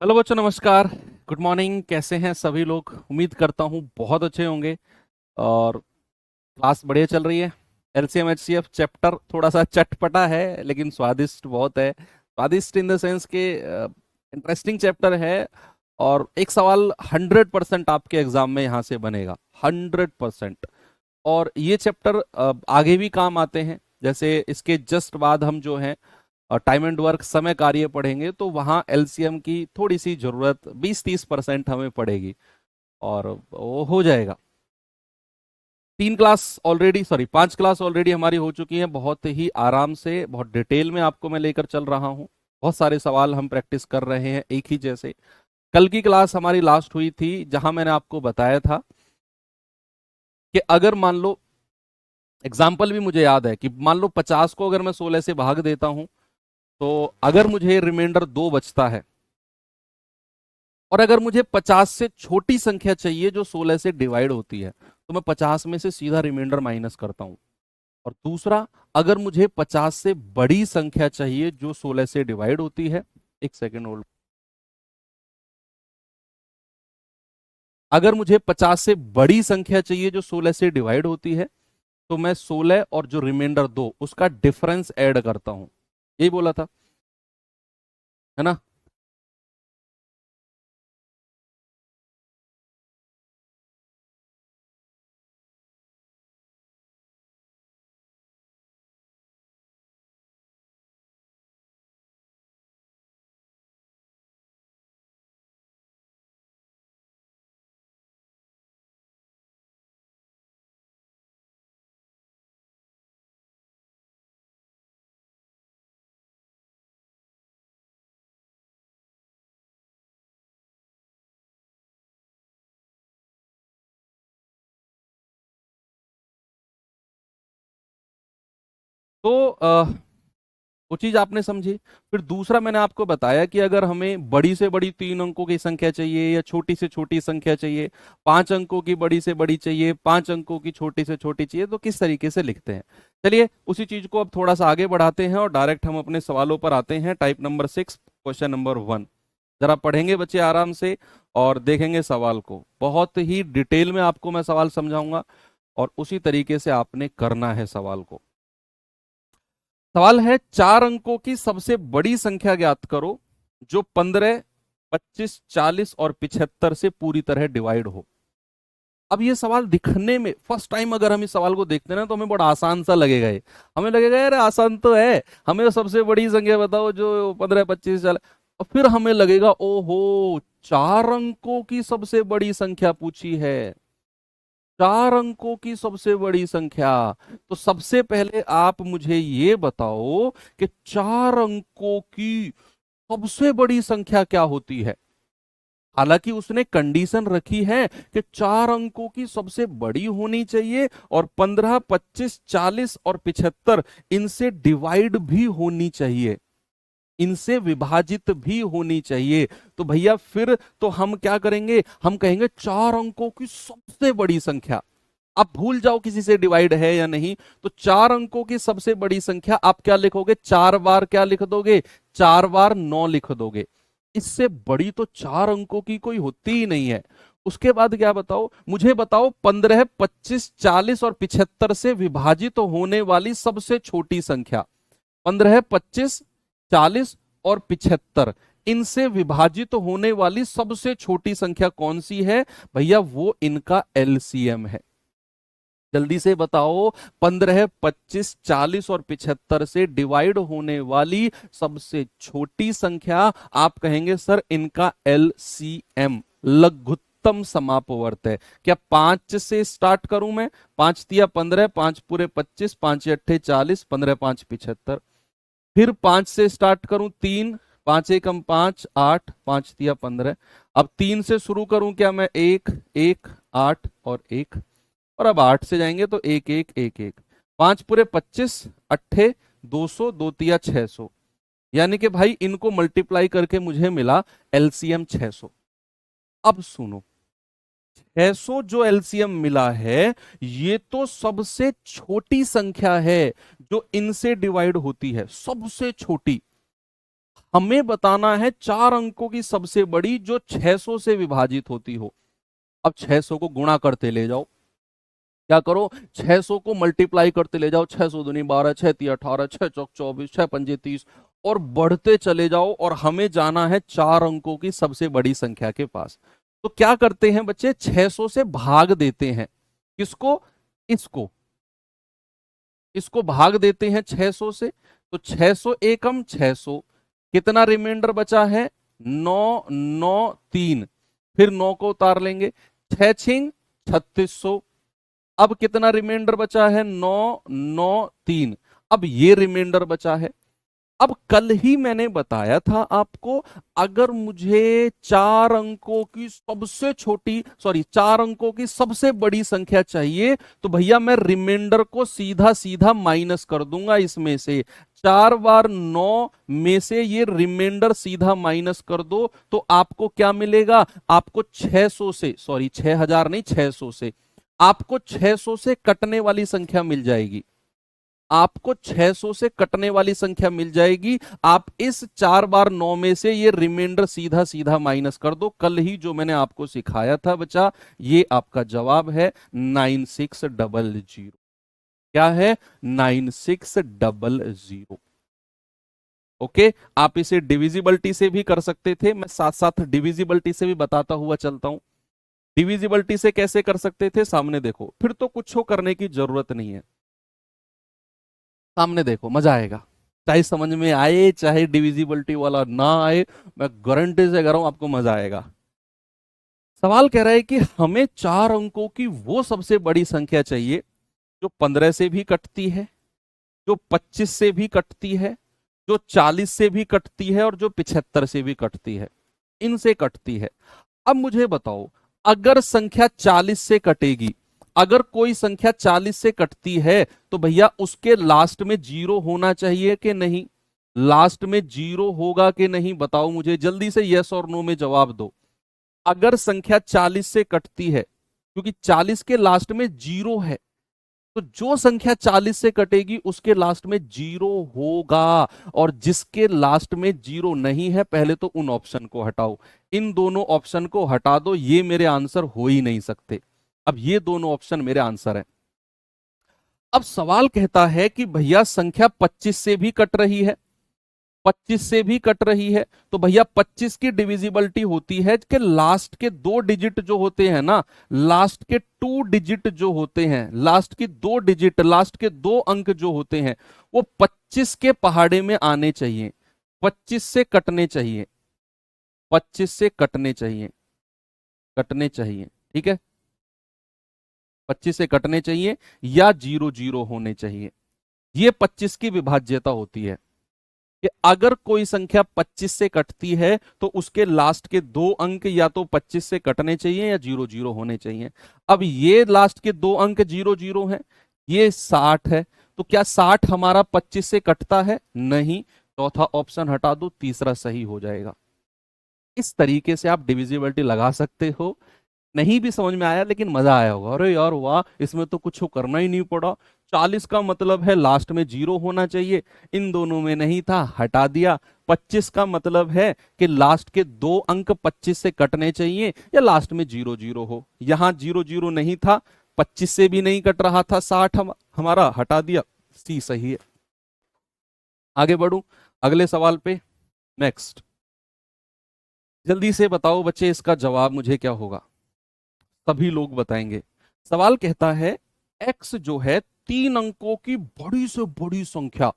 Hello बच्चों, नमस्कार। Good morning. कैसे हैं सभी लोग? उम्मीद करता हूँ बहुत अच्छे होंगे। और क्लास बढ़िया चल रही है। एलसीएम एचसीएफ चैप्टर थोड़ा सा चटपटा है लेकिन स्वादिष्ट बहुत है। स्वादिष्ट इन द सेंस के इंटरेस्टिंग चैप्टर है। और एक सवाल 100% आपके एग्जाम में यहाँ से बनेगा, 100%। और ये चैप्टर आगे भी काम आते हैं। जैसे इसके जस्ट बाद हम जो है टाइम एंड वर्क समय कार्य पढ़ेंगे, तो वहाँ एलसीएम की थोड़ी सी जरूरत 20-30% हमें पड़ेगी। और वो हो जाएगा। 5 क्लास ऑलरेडी हमारी हो चुकी हैं, बहुत ही आराम से, बहुत डिटेल में आपको मैं लेकर चल रहा हूँ। बहुत सारे सवाल हम प्रैक्टिस कर रहे हैं एक ही जैसे। कल की क्लास हमारी लास्ट हुई थी जहां मैंने आपको बताया था कि अगर मान लो, एग्जाम्पल भी मुझे याद है कि मान लो 50 को अगर मैं 16 से भाग देता हूं, तो अगर मुझे रिमाइंडर 2 बचता है, और अगर मुझे 50 से छोटी संख्या चाहिए जो 16 से डिवाइड होती है, तो मैं 50 में से सीधा रिमाइंडर माइनस करता हूं। और दूसरा, अगर मुझे 50 से बड़ी संख्या चाहिए जो 16 से डिवाइड होती है, एक सेकेंड होल्ड। अगर मुझे 50 से बड़ी संख्या चाहिए जो 16 से डिवाइड होती है, तो मैं 16 और जो रिमाइंडर 2 उसका डिफरेंस ऐड करता हूं। यही बोला था, है ना? तो वो चीज आपने समझी। फिर दूसरा मैंने आपको बताया कि अगर हमें बड़ी से बड़ी 3 अंकों की संख्या चाहिए या छोटी से छोटी संख्या चाहिए, 5 अंकों की बड़ी से बड़ी चाहिए, 5 अंकों की छोटी से छोटी चाहिए, तो किस तरीके से लिखते हैं। चलिए उसी चीज को अब थोड़ा सा आगे बढ़ाते हैं और डायरेक्ट हम अपने सवालों पर आते हैं। Type number 6, question number 1। जरा पढ़ेंगे बच्चे आराम से और देखेंगे सवाल को। बहुत ही डिटेल में आपको मैं सवाल समझाऊंगा और उसी तरीके से आपने करना है सवाल को। सवाल है, 4 अंकों की सबसे बड़ी संख्या ज्ञात करो जो 15, 25, 40 और 75 से पूरी तरह डिवाइड हो। अब ये सवाल दिखने में फर्स्ट टाइम अगर हम इस सवाल को देखते हैं ना, तो हमें बड़ा आसान सा लगेगा। ये हमें लगेगा यार आसान तो है, हमें तो सबसे बड़ी संख्या बताओ जो 15, 25, 40। और फिर हमें लगेगा ओहो, 4 अंकों की सबसे बड़ी संख्या पूछी है, 4 अंकों की सबसे बड़ी संख्या। तो सबसे पहले आप मुझे ये बताओ कि 4 अंकों की सबसे बड़ी संख्या क्या होती है। हालांकि उसने कंडीशन रखी है कि 4 अंकों की सबसे बड़ी होनी चाहिए और 15, 25, 40 और 75 इनसे डिवाइड भी होनी चाहिए, इनसे विभाजित भी होनी चाहिए। तो भैया फिर तो हम क्या करेंगे, हम कहेंगे 4 अंकों की सबसे बड़ी संख्या। आप भूल जाओ किसी से डिवाइड है या नहीं, तो 4 अंकों की सबसे बड़ी संख्या आप क्या लिखोगे, 4 बार क्या लिख दोगे, 4 बार 9 लिख दोगे। इससे बड़ी तो 4 अंकों की कोई होती ही नहीं है। उसके बाद क्या बताओ, मुझे बताओ 15, 25, 40 और 75 से विभाजित होने वाली सबसे छोटी संख्या। 15, 25, 40 और 75 इनसे विभाजित होने वाली सबसे छोटी संख्या कौन सी है? भैया वो इनका एलसीएम है। जल्दी से बताओ, 15, 25, 40 और 75 से डिवाइड होने वाली सबसे छोटी संख्या। आप कहेंगे सर इनका एलसीएम, लघुत्तम समापवर्त है। क्या 5 से स्टार्ट करूं मैं? 5 तिया 15, 5 पूरे 25, 5 अट्ठे 40, 15 5 75। फिर 5 से स्टार्ट करूं, 3, 5 एकम 5, 8, 5 तिया 15। अब 3 से शुरू करूं क्या मैं? 1, 1, 8 और 1। और अब 8 से जाएंगे तो 1, 1, 1, 1। 5 पूरे 25, अट्ठे 200, 2 तिया 600। यानी कि भाई इनको मल्टीप्लाई करके मुझे मिला एलसीएम 600। अब सुनो, 600 जो एलसीएम मिला है, ये तो सबसे छोटी संख्या है जो इनसे डिवाइड होती है, सबसे छोटी। हमें बताना है 4 अंकों की सबसे बड़ी जो 600 से विभाजित होती हो। अब 600 को गुणा करते ले जाओ, क्या करो, 600 को मल्टीप्लाई करते ले जाओ, 600 दूनी 12, 6 ती 18, 6 चौक 24, 6 पंजे 30, और बढ़ते चले जाओ, और हमें जाना है 4 अंकों की सबसे बड़ी संख्या के पास। तो क्या करते हैं बच्चे, 600 से भाग देते हैं, किसको, इसको, इसको भाग देते हैं 600 से। तो 600 एकम 600, कितना रिमाइंडर बचा है, 9, 9, 3, फिर 9 को उतार लेंगे, 6 छिंग 3600। अब कितना रिमाइंडर बचा है, 9, 9, 3। अब ये रिमाइंडर बचा है। अब कल ही मैंने बताया था आपको, अगर मुझे 4 अंकों की सबसे छोटी, सॉरी 4 अंकों की सबसे बड़ी संख्या चाहिए, तो भैया मैं रिमाइंडर को सीधा सीधा माइनस कर दूंगा इसमें से। 4 बार 9 में से ये रिमाइंडर सीधा माइनस कर दो, तो आपको क्या मिलेगा, आपको 600 से, सॉरी 6000 नहीं, 600 से, आपको 600 से कटने वाली संख्या मिल जाएगी। आपको 600 से कटने वाली संख्या मिल जाएगी। आप इस 4 बार 9 में से ये रिमाइंडर सीधा सीधा माइनस कर दो, कल ही जो मैंने आपको सिखाया था बच्चा, ये आपका जवाब है 9600। क्या है, 9600। ओके, आप इसे डिविजिबिलिटी से भी कर सकते थे, मैं साथ साथ डिविजिबिलिटी से भी बताता हुआ चलता हूं। डिविजिबिलिटी से कैसे कर सकते थे, सामने देखो, फिर तो कुछ करने की जरूरत नहीं है, सामने देखो, मजा आएगा। चाहे समझ में आए चाहे डिविजिबिलिटी वाला ना आए, मैं गारंटी से कह रहा हूं आपको मजा आएगा। सवाल कह रहा है कि हमें 4 अंकों की वो सबसे बड़ी संख्या चाहिए जो 15 से भी कटती है, जो 25 से भी कटती है, जो 40 से भी कटती है, और जो 75 से भी कटती है, इनसे कटती है। अब मुझे बताओ, अगर संख्या 40 से कटेगी, अगर कोई संख्या 40 से कटती है, तो भैया उसके लास्ट में 0 होना चाहिए कि नहीं, लास्ट में 0 होगा कि नहीं, बताओ मुझे जल्दी से, यस और नो में जवाब दो। अगर संख्या 40 से कटती है, क्योंकि 40 के लास्ट में 0 है, तो जो संख्या 40 से कटेगी उसके लास्ट में 0 होगा, और जिसके लास्ट में 0 नहीं है, पहले तो उन ऑप्शन को हटाओ, इन दोनों ऑप्शन को हटा दो, ये मेरे आंसर हो ही नहीं सकते। अब ये दोनों ऑप्शन मेरे आंसर है। अब सवाल कहता है कि भैया संख्या 25 से भी कट रही है, 25 से भी कट रही है, तो भैया 25 की डिविजिबिलिटी होती है कि लास्ट के 2 डिजिट जो होते हैं ना, लास्ट के 2 डिजिट जो होते हैं, लास्ट की 2 डिजिट, लास्ट के 2 अंक जो होते हैं, वो 25 के पहाड़े में आने चाहिए, 25 से कटने चाहिए, 25 से कटने चाहिए, कटने चाहिए, ठीक है, 25 से कटने चाहिए, या 0 0 होने चाहिए। ये 25 की विभाज्यता होती है कि अगर कोई संख्या 25 से कटती है, तो उसके लास्ट के 2 अंक या तो 25 से कटने चाहिए या 0 0 होने चाहिए। अब ये लास्ट के 2 अंक 0 0 हैं, ये 60 है, तो क्या 60 हमारा 25 से कटता है, नहीं, चौथा ऑप्शन हटा दो, तीसरा सही हो जाएगा। इस तरीके से आप डिविजिबिलिटी लगा सकते हो। नहीं भी समझ में आया लेकिन मजा आया होगा, अरे यार वाह, इसमें तो कुछ करना ही नहीं पड़ा, 40 का मतलब है लास्ट में 0 होना चाहिए, इन दोनों में नहीं था, हटा दिया। 25 का मतलब है कि लास्ट के 2 अंक 25 से कटने चाहिए या लास्ट में 0 0 हो, यहां 0 0 नहीं था, 25 से भी नहीं कट रहा था, 60 हमारा, हटा दिया, सी सही है। आगे बढ़ू अगले सवाल पे, नेक्स्ट, जल्दी से बताओ बच्चे इसका जवाब मुझे क्या होगा, सभी लोग बताएंगे। सवाल कहता है, x जो है 3 अंकों की बड़ी से बड़ी संख्या,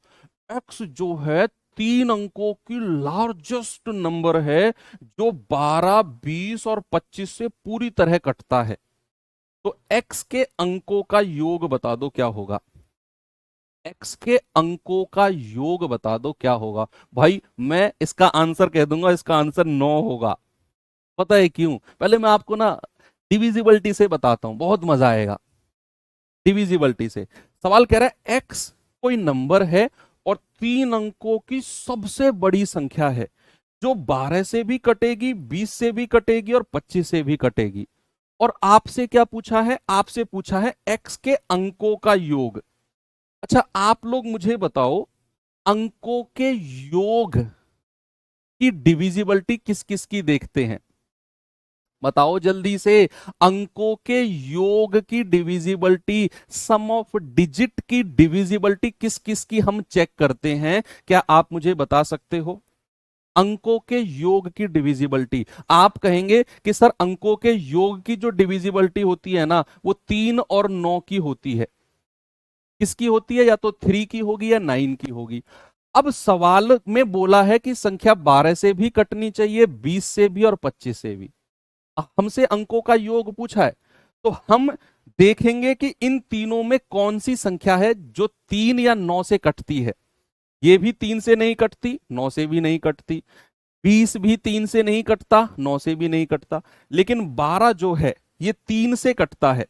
x जो है 3 अंकों की लार्जेस्ट नंबर है, जो 12, 20 और 25 से पूरी तरह कटता है, तो x के अंकों का योग बता दो क्या होगा, x के अंकों का योग बता दो क्या होगा। भाई मैं इसका आंसर कह दूंगा, इसका आंसर 9 होगा। पता है क्यों, पहले मैं आपको ना डिविजिबिलिटी से बताता हूं, बहुत मजा आएगा। डिविजिबिलिटी से सवाल कह रहा है, x कोई नंबर है और 3 अंकों की सबसे बड़ी संख्या है, जो 12 से भी कटेगी, 20 से भी कटेगी और 25 से भी कटेगी। और आपसे क्या पूछा है, आपसे पूछा है x के अंकों का योग। अच्छा आप लोग मुझे बताओ, अंकों के योग की डिविजिबिलिटी किस किस की देखते हैं, बताओ जल्दी से। अंकों के योग की डिविजिबिलिटी, सम ऑफ डिजिट की डिविजिबिलिटी किस किस की हम चेक करते हैं, क्या आप मुझे बता सकते हो? अंकों के योग की डिविजिबिलिटी। आप कहेंगे कि सर अंकों के योग की जो डिविजिबिलिटी होती है ना, वो 3 और 9 की होती है। किसकी होती है? या तो 3 की होगी या 9 की होगी। अब सवाल में बोला है कि संख्या 12 से भी कटनी चाहिए, 20 से भी और 25 से भी। हमसे अंकों का योग पूछा है, तो हम देखेंगे कि इन तीनों में कौन सी संख्या है जो 3 या 9 से कटती है। ये भी 3 से नहीं कटती, 9 से भी नहीं कटती, 20 भी 3 से नहीं कटता, 9 से भी नहीं कटता, लेकिन 12 जो है ये 3 से कटता है।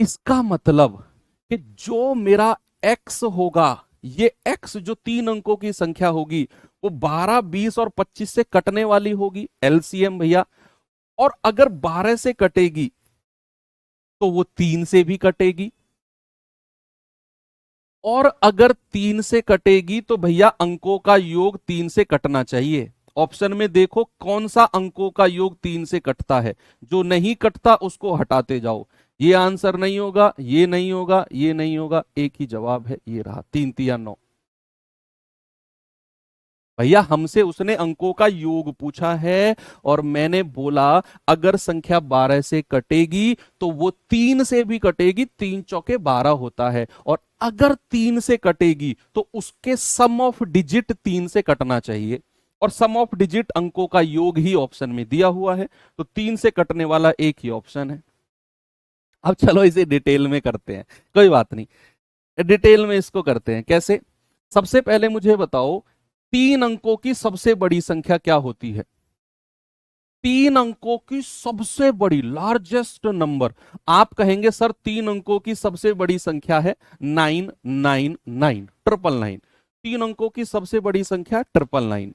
इसका मतलब कि जो मेरा x होगा, ये x जो 3 अंकों की संख्या होगी, वो 12, 20 और 25 से कटने वाली होगी, एलसीएम भैया। और अगर 12 से कटेगी तो वो 3 से भी कटेगी, और अगर 3 से कटेगी तो भैया अंकों का योग 3 से कटना चाहिए। ऑप्शन में देखो कौन सा अंकों का योग 3 से कटता है, जो नहीं कटता उसको हटाते जाओ। ये आंसर नहीं होगा, ये नहीं होगा, ये नहीं होगा, एक ही जवाब है, ये रहा 3 3 या 9। भैया हमसे उसने अंकों का योग पूछा है, और मैंने बोला अगर संख्या 12 से कटेगी तो वो 3 से भी कटेगी, 3 चौके 12 होता है, और अगर 3 से कटेगी तो उसके सम ऑफ डिजिट 3 से कटना चाहिए, और सम ऑफ डिजिट अंकों का योग ही ऑप्शन में दिया हुआ है, तो 3 से कटने वाला एक ही ऑप्शन है। अब चलो इसे डिटेल में करते हैं, कोई बात नहीं, डिटेल में इसको करते हैं। कैसे? सबसे पहले मुझे बताओ 3 अंकों की सबसे बड़ी संख्या क्या होती है? 3 अंकों की सबसे बड़ी लार्जेस्ट नंबर। आप कहेंगे सर 3 अंकों की सबसे बड़ी संख्या है 999, 999। 3 अंकों की सबसे बड़ी संख्या 999।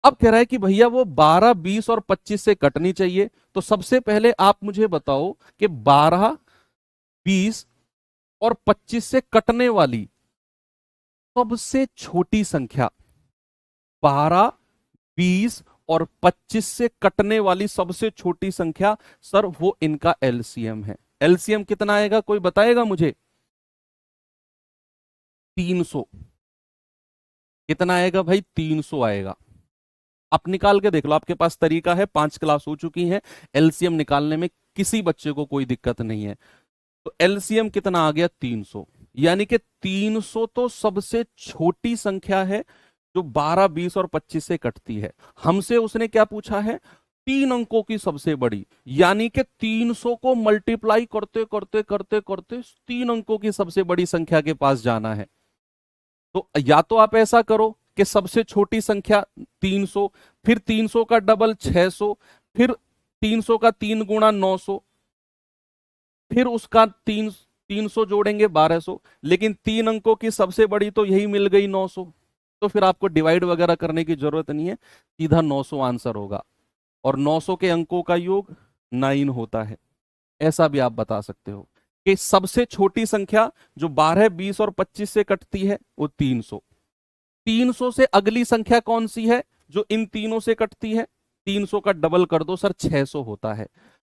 अब कह रहा है कि भैया वो 12, 20 और 25 से कटनी चाहिए, तो सबसे पहले आप मुझे बताओ कि 12, 20 और 25 से कटने वाली सबसे छोटी संख्या, 12, 20 और 25 से कटने वाली सबसे छोटी संख्या, सर वो इनका एलसीएम है। एलसीएम कितना आएगा, कोई बताएगा मुझे? 300। कितना आएगा भाई? 300 आएगा। आप निकाल के देख लो, आपके पास तरीका है, 5 क्लास हो चुकी है, एलसीएम निकालने में किसी बच्चे को कोई दिक्कत नहीं है। तो एलसीएम कितना आ गया? 300। यानी कि 300 तो सबसे छोटी संख्या है जो 12, 20 और 25 से कटती है। हमसे उसने क्या पूछा है? 3 अंकों की सबसे बड़ी, यानी कि 300 को मल्टीप्लाई करते करते करते करते 3 अंकों की सबसे बड़ी संख्या के पास जाना है। तो या तो आप ऐसा करो कि सबसे छोटी संख्या 300, फिर 300 का डबल 600, फिर 300 का 3 गुणा 900, फिर उसका 300 जोड़ेंगे 1200, लेकिन 3 अंकों की सबसे बड़ी तो यही मिल गई 900, तो फिर आपको डिवाइड वगैरह करने की जरूरत नहीं है, सीधा 900 आंसर होगा, और 900 के अंकों का योग 9 होता है। ऐसा भी आप बता सकते हो कि सबसे छोटी संख्या जो 12, 20 और 25 से कटती है वो 300। 300 से अगली संख्या कौन सी है जो इन तीनों से कटती है? 300 का डबल कर दो सर, 600 होता है।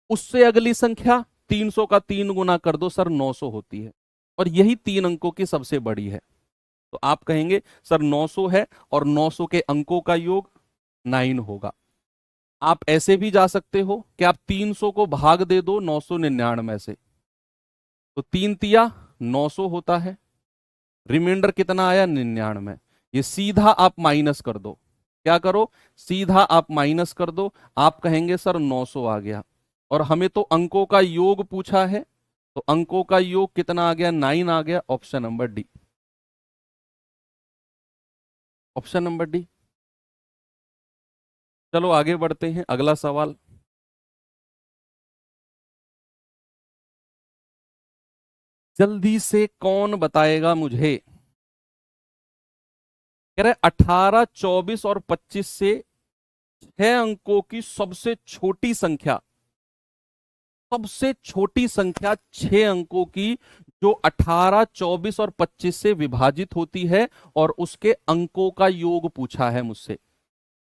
उससे अगली संख्या 300 का 3 गुना कर दो सर, 900 होती है, और यही 3 अंकों की सबसे बड़ी है। तो आप कहेंगे सर 900 है और 900 के अंकों का योग 9 होगा। आप ऐसे भी जा सकते हो कि आप 300 को भाग दे दो 999 से, तो 3 तिया 900 होता है, रिमाइंडर कितना आया? 99। ये सीधा आप माइनस कर दो, क्या करो? सीधा आप माइनस कर दो। आप कहेंगे सर 900 आ गया, और हमें तो अंकों का योग पूछा है, तो अंकों का योग कितना आ गया? 9 आ गया। Option number D, option number D. चलो आगे बढ़ते हैं, अगला सवाल। जल्दी से कौन बताएगा मुझे? कह रहे 18, 24 और 25 से 6 अंकों की सबसे छोटी संख्या, सबसे छोटी संख्या 6 अंकों की जो 18, 24 और 25 से विभाजित होती है, और उसके अंकों का योग पूछा है मुझसे।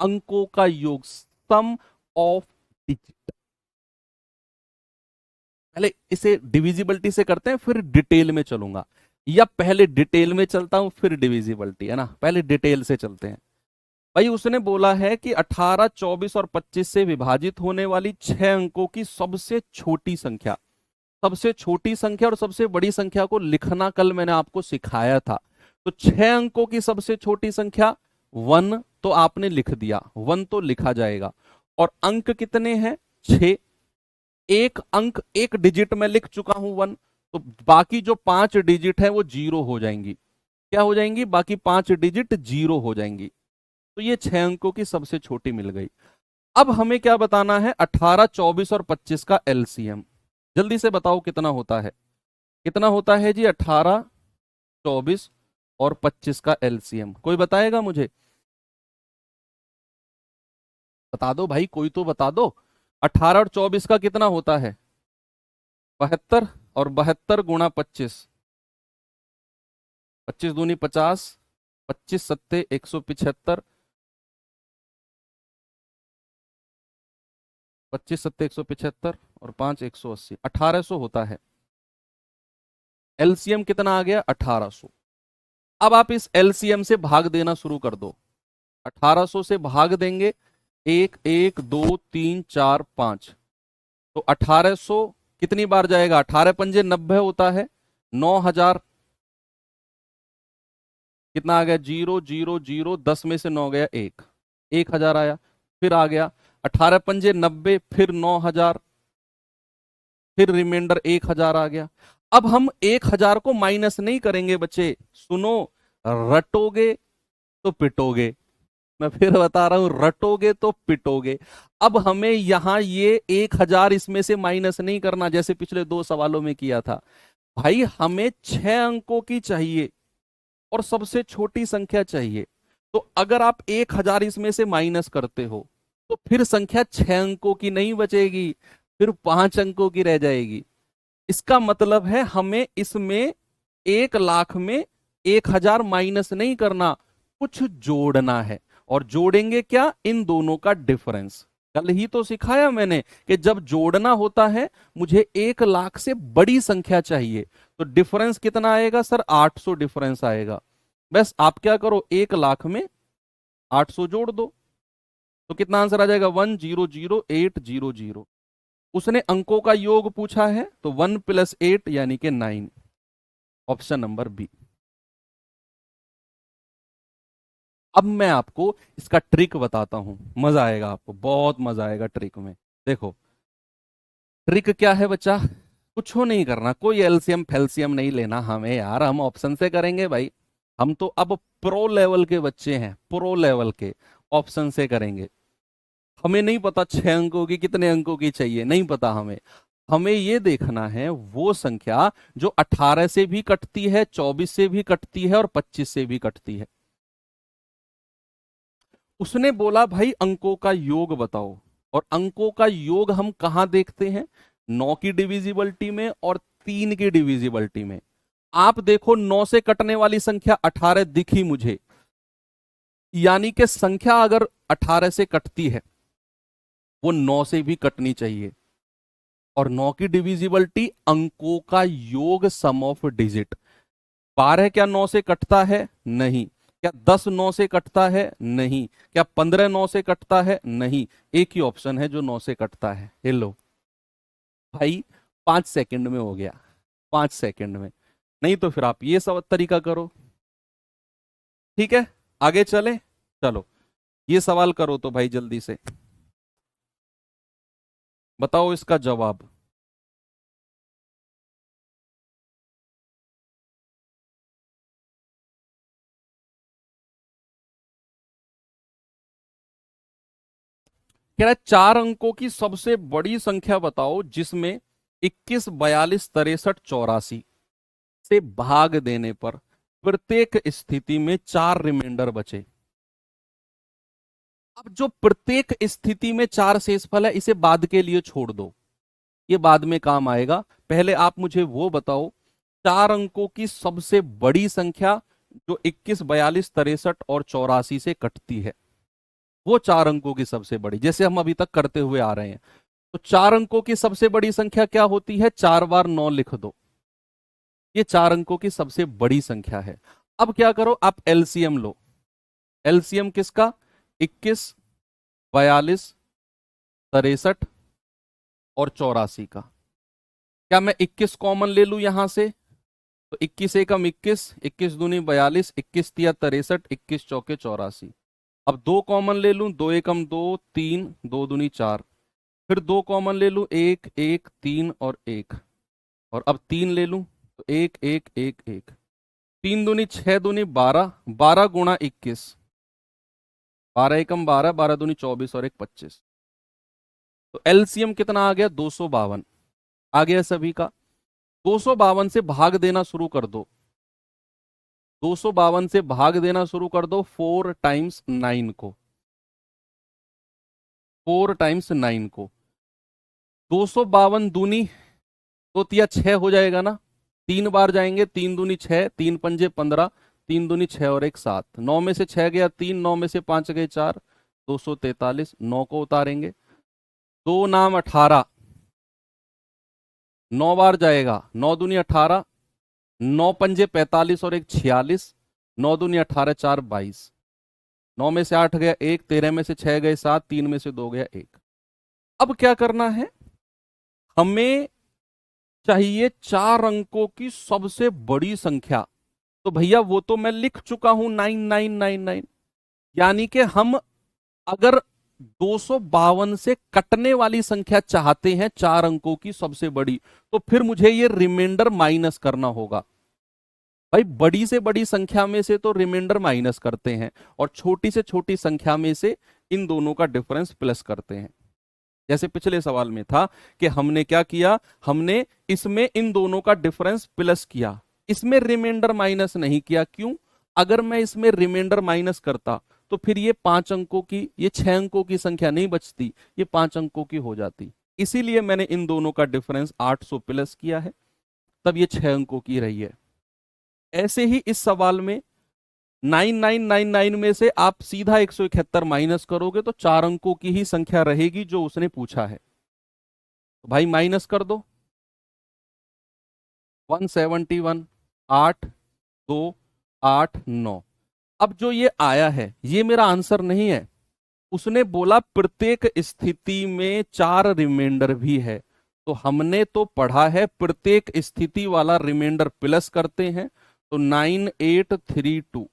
अंकों का योग, सम ऑफ डिजिट। पहले इसे डिविजिबिलिटी से करते हैं, फिर डिटेल में चलूंगा, या पहले डिटेल में चलता हूं फिर डिविजिबिलिटी, है ना। पहले डिटेल से चलते हैं। भाई उसने बोला है कि 18, 24 और 25 से विभाजित होने वाली 6 अंकों की सबसे छोटी संख्या, सबसे छोटी संख्या और सबसे बड़ी संख्या को लिखना कल मैंने आपको सिखाया था। तो 6 अंकों की सबसे छोटी संख्या 1, तो आपने लिख दिया, 1 तो लिखा जाएगा। और अंक कितने हैं? 6। एक अंक, एक डिजिट में लिख चुका हूं 1, तो बाकी जो 5 डिजिट है वो 0 हो जाएंगी। क्या हो जाएंगी? बाकी 5 डिजिट 0 हो जाएंगी। तो ये 6 अंकों की सबसे छोटी मिल गई। अब हमें क्या बताना है? 18, 24 और 25 का एलसीएम। जल्दी से बताओ कितना होता है? कितना होता है जी 18, 24 और 25 का एलसीएम? कोई बताएगा मुझे? बता दो भाई, कोई तो बता दो। 18 और 24 का कितना होता है? 72, और 72 गुणा 25, 25 दूनी 50, 25 सत्ते 175, 25 सत्ते 175 और 5 180, 1800 होता है। एलसीएम कितना आ गया? 1800। अब आप इस एलसीएम से भाग देना शुरू कर दो। 1800 से भाग देंगे, 1 1 2 3 4 5, तो 1800 कितनी बार जाएगा? 18 पंजे 90 होता है। 9000 कितना आ गया? 0 0 0, 10 में से 9 गया 1, 1000 आया। फिर आ गया 18 पंजे 90, फिर 9000, फिर रिमाइंडर 1000 आ गया। अब हम 1000 को माइनस नहीं करेंगे बच्चे, सुनो, रटोगे तो पिटोगे। मैं फिर बता रहा हूं, रटोगे तो पिटोगे। अब हमें यहां ये 1000 इसमें से माइनस नहीं करना, जैसे पिछले 2 सवालों में किया था। भाई हमें 6 अंकों की चाहिए और सबसे छोटी संख्या चाहिए। तो अगर आप 1000 इसमें से माइनस करते हो तो फिर संख्या 6 अंकों की नहीं बचेगी, फिर 5 अंकों की रह जाएगी। इसका मतलब है हमें इसमें 1 लाख में 1000 माइनस नहीं करना, कुछ जोड़ना है। और जोड़ेंगे क्या? इन दोनों का डिफरेंस। कल ही तो सिखाया मैंने कि जब जोड़ना होता है मुझे 1 लाख से बड़ी संख्या चाहिए, तो डिफरेंस कितना आएगा सर? 800 डिफरेंस आएगा। बस आप क्या करो, 1 लाख में 800 जोड़ दो, तो कितना आंसर आ जाएगा? 100800। उसने अंकों का योग पूछा है, तो 1 + 8 यानी कि 9, ऑप्शन नंबर बी। अब मैं आपको इसका ट्रिक बताता हूं, मजा आएगा आपको, बहुत मजा आएगा ट्रिक में। देखो ट्रिक क्या है बच्चा, कुछ नहीं करना, कोई एलसीएम फेल्सियम नहीं लेना हमें यार, हम ऑप्शन से करेंगे भाई। हम तो अब प्रो लेवल के बच्चे हैं, प्रो लेवल के, ऑप्शन से करेंगे। हमें नहीं पता 6 अंकों की कितने अंकों की चाहिए, नहीं पता हमें। हमें ये देखना है वो संख्या जो 18 से भी कटती है, 24 से भी कटती है और 25 से भी कटती है। उसने बोला भाई अंकों का योग बताओ, और अंकों का योग हम कहां देखते हैं? 9 की डिविजिबिलिटी में और 3 की डिविजिबिलिटी में। आप देखो 9 से कटने वाली संख्या 18 दिखी मुझे, यानी कि संख्या अगर 18 से कटती है वो 9 से भी कटनी चाहिए। और 9 की डिविजिबिलिटी अंकों का योग, सम ऑफ डिजिट। 12 क्या 9 से कटता है? नहीं। क्या 10 9 से कटता है? नहीं। क्या 15 9 से कटता है? नहीं। एक ही ऑप्शन है जो 9 से कटता है, ये लो भाई। 5 सेकंड में हो गया, 5 सेकंड में। नहीं तो फिर आप ये सब तरीका करो। ठीक है, आगे चले, चलो ये सवाल करो तो भाई जल्दी से बताओ इसका जवाब। कह रहा है 4 अंकों की सबसे बड़ी संख्या बताओ जिसमें 21, 42, 63, 84 से भाग देने पर प्रत्येक स्थिति में 4 रिमाइंडर बचे। अब जो प्रत्येक स्थिति में 4 शेषफल है, इसे बाद के लिए छोड़ दो, ये बाद में काम आएगा। पहले आप मुझे वो बताओ 4 अंकों की सबसे बड़ी संख्या जो 21, 42, 63 और 84 से कटती है। वो 4 अंकों की सबसे बड़ी, जैसे हम अभी तक करते हुए आ रहे हैं। तो 4 अंकों की सबसे बड़ी संख्या क्या होती है? 4 बार 9 लिख दो, ये 4 अंकों की सबसे बड़ी संख्या है। अब क्या करो, आप एलसीएम लो। एलसीएम किसका? 21, 42, 63 और 84 का। क्या मैं 21 कॉमन ले लूं यहां से? तो 21 एकम 21, 21 दूनी 42, 21 तिया 63, 21 चौके 84। अब 2 कॉमन ले लूं, 2 एकम 2, 3, 2 दूनी 4। फिर 2 कॉमन ले लूं, 1 1 3 और 1। और अब 3 ले लूं, तो 1 1 1 1। 3 दूनी 6 दूनी 12, 12 गुणा 21, 12 एकम 12, 12 दूनी 24 और 1 25। तो एलसीएम कितना आ गया? 252 आ गया सभी का। 252 से भाग देना शुरू कर दो। 252 से भाग देना शुरू कर दो 4 टाइम्स 9 को। 4 टाइम्स 9 को। 252 दूनी तो तिया 6 हो जाएगा ना। 3 बार जाएंगे, 3 दूनी 6, 3 पंजे 15, 3 दूनी 6 और 1 7। 9 में से 6 गया 3, 9 में से 5 गए 4, 243। 9 को उतारेंगे, 2 नाम 18, 9 बार जाएगा, 9 दूनी 18, 9 पंजे 45 और 1 46, 9 दूनी 18, 4 22। 9 में से 8 गया 1, 13 में से 6 गए 7, 3 में से 2 गया 1। अब क्या करना है? हमें चाहिए 4 अंकों की सबसे बड़ी संख्या। तो भैया वो तो मैं लिख चुका हूं 9999। यानी कि हम अगर 252 से कटने वाली संख्या चाहते हैं 4 अंकों की सबसे बड़ी, तो फिर मुझे ये रिमाइंडर माइनस करना होगा। भाई बड़ी से बड़ी संख्या में से तो रिमाइंडर माइनस करते हैं, और छोटी से छोटी संख्या में से इन दोनों का डिफरेंस प्लस करते हैं। जैसे पिछले सवाल में था कि हमने क्या किया, हमने इसमें इन दोनों का डिफरेंस प्लस किया, इसमें रिमाइंडर माइनस नहीं किया। क्यों? अगर मैं इसमें रिमाइंडर माइनस करता तो फिर ये 5 अंकों की, ये 6 अंकों की संख्या नहीं बचती, ये 5 अंकों की हो जाती। इसीलिए मैंने इन दोनों का डिफरेंस 800 प्लस किया है, तब ये 6 अंकों की रही है। ऐसे ही इस सवाल में 9999 में से आप सीधा 171 माइनस करोगे तो 4 अंकों की ही संख्या रहेगी जो उसने पूछा है। तो भाई माइनस कर दो, 171, 8 2 8 9। अब जो ये आया है ये मेरा आंसर नहीं है। उसने बोला प्रत्येक स्थिति में 4 रिमाइंडर भी है, तो हमने तो पढ़ा है प्रत्येक स्थिति वाला रिमाइंडर प्लस करते हैं। तो 9832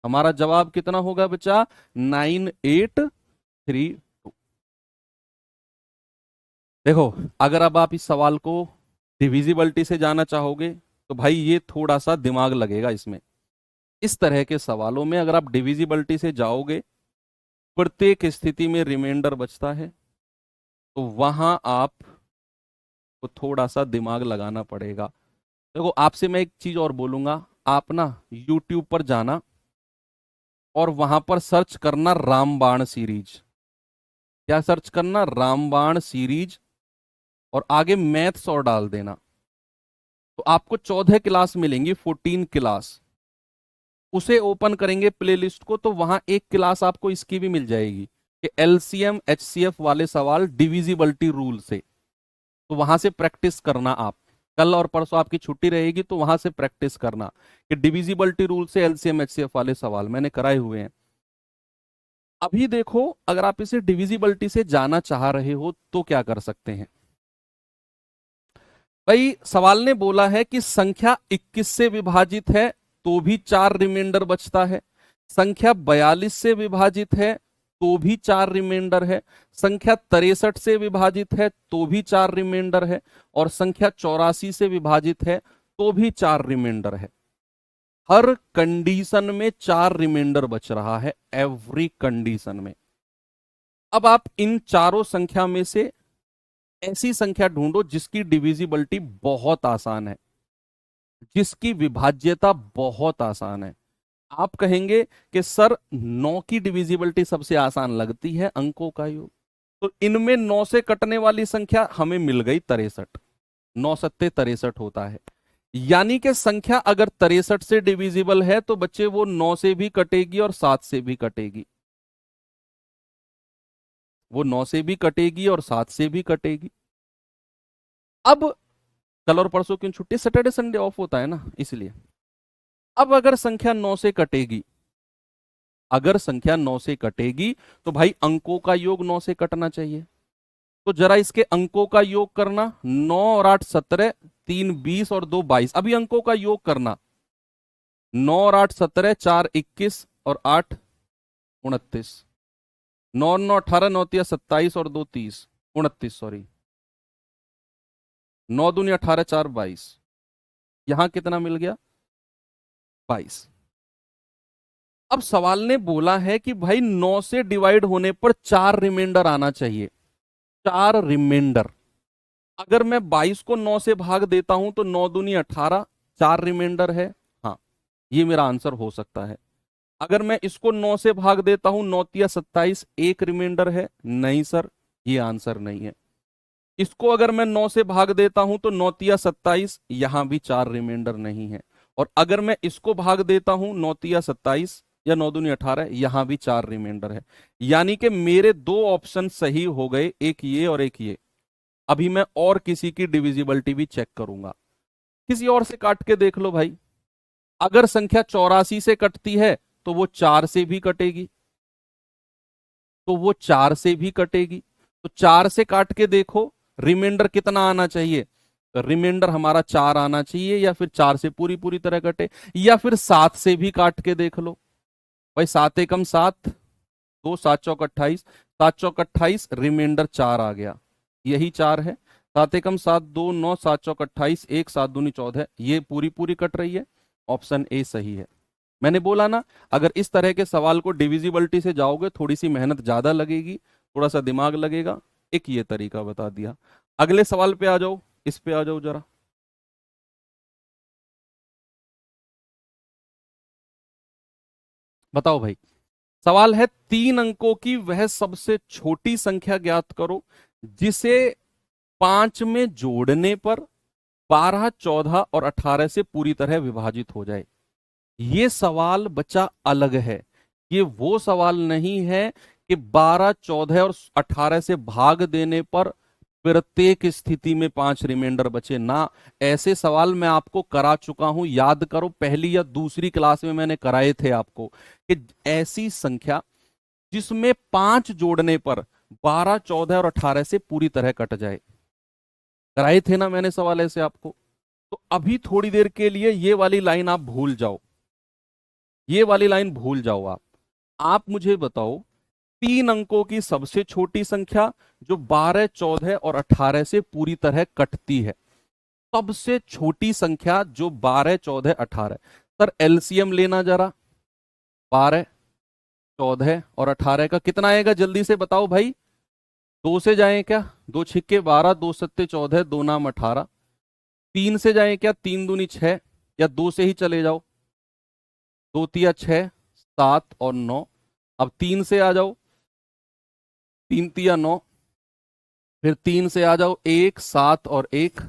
हमारा जवाब कितना होगा बच्चा? 9832। देखो, अगर अब आप इस सवाल को डिविजिबिलिटी से जाना चाहोगे तो भाई ये थोड़ा सा दिमाग लगेगा इसमें। इस तरह के सवालों में अगर आप डिविजिबिलिटी से जाओगे, प्रत्येक स्थिति में रिमाइंडर बचता है, तो वहां आपको थोड़ा सा दिमाग लगाना पड़ेगा। देखो, आपसे मैं एक चीज और बोलूंगा, आप ना YouTube पर जाना और वहां पर सर्च करना रामबाण सीरीज। क्या सर्च करना? रामबाण सीरीज। और आगे मैथ्स और डाल देना, तो आपको 14 क्लास मिलेंगी, 14 क्लास। उसे ओपन करेंगे प्लेलिस्ट को, तो वहां एक क्लास आपको इसकी भी मिल जाएगी कि एलसीएम एचसीएफ वाले सवाल डिविजिबिलिटी रूल से। तो वहां से प्रैक्टिस करना आप। कल और परसों आपकी छुट्टी रहेगी, तो वहां से प्रैक्टिस करना कि डिविजिबिलिटी रूल से एलसीएम एचसीएफ वाले सवाल मैंने कराए हुए हैं। अभी देखो, अगर आप इसे डिविजिबिलिटी से जाना चाह रहे हो तो क्या कर सकते हैं। भाई सवाल ने बोला है कि संख्या 21 से विभाजित है तो भी 4 रिमाइंडर बचता है, संख्या 42 से विभाजित है तो भी 4 रिमाइंडर है, संख्या 63 से विभाजित है तो भी 4 रिमाइंडर है, और संख्या 84 से विभाजित है तो भी 4 रिमाइंडर है। हर कंडीशन में 4 रिमाइंडर बच रहा है, एवरी कंडीशन में। अब आप इन चारों संख्या में से ऐसी संख्या ढूंढो जिसकी डिविजिबिलिटी बहुत आसान है, जिसकी विभाज्यता बहुत आसान है। आप कहेंगे कि सर 9 की डिविजिबिलिटी सबसे आसान लगती है, अंकों का योग। तो इनमें 9 से कटने वाली संख्या हमें मिल गई 63। 9 सत्ते 63 होता है। यानी कि संख्या अगर 63 से डिविजिबल है तो बच्चे वो 9 से भी कटेगी और 7 से भी कटेगी। वो 9 से भी कटेगी और 7 से भी कटेगी। अब कल और परसों क्यों छुट्टी, सैटरडे संडे ऑफ होता है ना, इसलिए। अब अगर संख्या 9 से कटेगी, अगर संख्या 9 से कटेगी तो भाई अंकों का योग 9 से कटना चाहिए। तो जरा इसके अंकों का योग करना, 9 और 8 17, 3 20 और 2 22। अभी अंकों का योग करना, 9 और 8 17, 4 21 और 8 29, 9 9 18, 9 3 27 और 2 30, 29 सॉरी, 9 दूनी 18, 4 22। यहां कितना मिल गया, 22। अब सवाल ने बोला है कि भाई 9 से डिवाइड होने पर 4 रिमाइंडर आना चाहिए, 4 रिमाइंडर। अगर मैं 22 को 9 से भाग देता हूं तो 9 दूनी 18, 4 रिमाइंडर है। हाँ, ये मेरा आंसर हो सकता है। अगर मैं इसको 9 से भाग देता हूं, 9 तिया 27, 1 रिमाइंडर है। नहीं सर, ये आंसर नहीं है। इसको अगर मैं 9 से भाग देता हूं तो 9 तिया 27, यहां भी 4 रिमाइंडर नहीं है। और अगर मैं इसको भाग देता हूं 9 तिया 27 या 9 दूनी 18, यहां भी 4 रिमाइंडर है। यानी कि मेरे दो ऑप्शन सही हो गए, एक ये और एक ये। अभी मैं और किसी की डिविजिबिलिटी भी चेक करूंगा, किसी और से काट के देख लो भाई। अगर संख्या 84 से कटती है तो वो 4 से भी कटेगी, तो वो 4 से भी कटेगी। तो 4 से काट के देखो रिमाइंडर कितना आना चाहिए, तो रिमाइंडर हमारा 4 आना चाहिए, या फिर 4 से पूरी पूरी तरह कटे, या फिर 7 से भी काट के देख लो। भाई 7 एकम 7, 2 7 चौक 28, 7 चौक 28, रिमाइंडर 4 आ गया, यही 4 है। 7 एकम 7, 2 9, 7 चौक 28, 1 7 दूनी 14, ये पूरी पूरी कट रही है। ऑप्शन ए सही है। मैंने बोला ना, अगर इस तरह के सवाल को डिविजिबिलिटी से जाओगे थोड़ी सी मेहनत ज्यादा लगेगी, थोड़ा सा दिमाग लगेगा। एक ये तरीका बता दिया। अगले सवाल पे आ जाओ, इस पे आ जाओ जरा। बताओ भाई, सवाल है 3 अंकों की वह सबसे छोटी संख्या ज्ञात करो जिसे 5 में जोड़ने पर 12 14 और 18 से पूरी तरह विभाजित हो जाए। ये सवाल बच्चा अलग है, ये वो सवाल नहीं है कि 12 14 और 18 से भाग देने पर प्रत्येक स्थिति में 5 रिमाइंडर बचे ना। ऐसे सवाल मैं आपको करा चुका हूं, याद करो, पहली या दूसरी क्लास में मैंने कराए थे आपको कि ऐसी संख्या जिसमें 5 जोड़ने पर 12 14 और 18 से पूरी तरह कट जाए, कराए थे ना मैंने सवाल ऐसे आपको। तो अभी थोड़ी देर के लिए ये वाली लाइन आप भूल जाओ, ये वाली लाइन भूल जाओ। आप मुझे बताओ 3 अंकों की सबसे छोटी संख्या जो 12 14 और 18 से पूरी तरह कटती है, सबसे छोटी संख्या जो 12 14 18। सर एलसीएम लेना जरा, 12 14 और 18 का कितना आएगा, जल्दी से बताओ भाई। 2 से जाएं क्या, 2 छिक्के 12, 2 सत्ते 14, 2 नाम 18। 3 से जाएं क्या, 3 दूनी 6, या 2 से ही चले जाओ, 2 तिया 6, 7 और 9। अब 3 से आ जाओ, 3 तिया 9, फिर 3 से आ जाओ 1 7 और 1,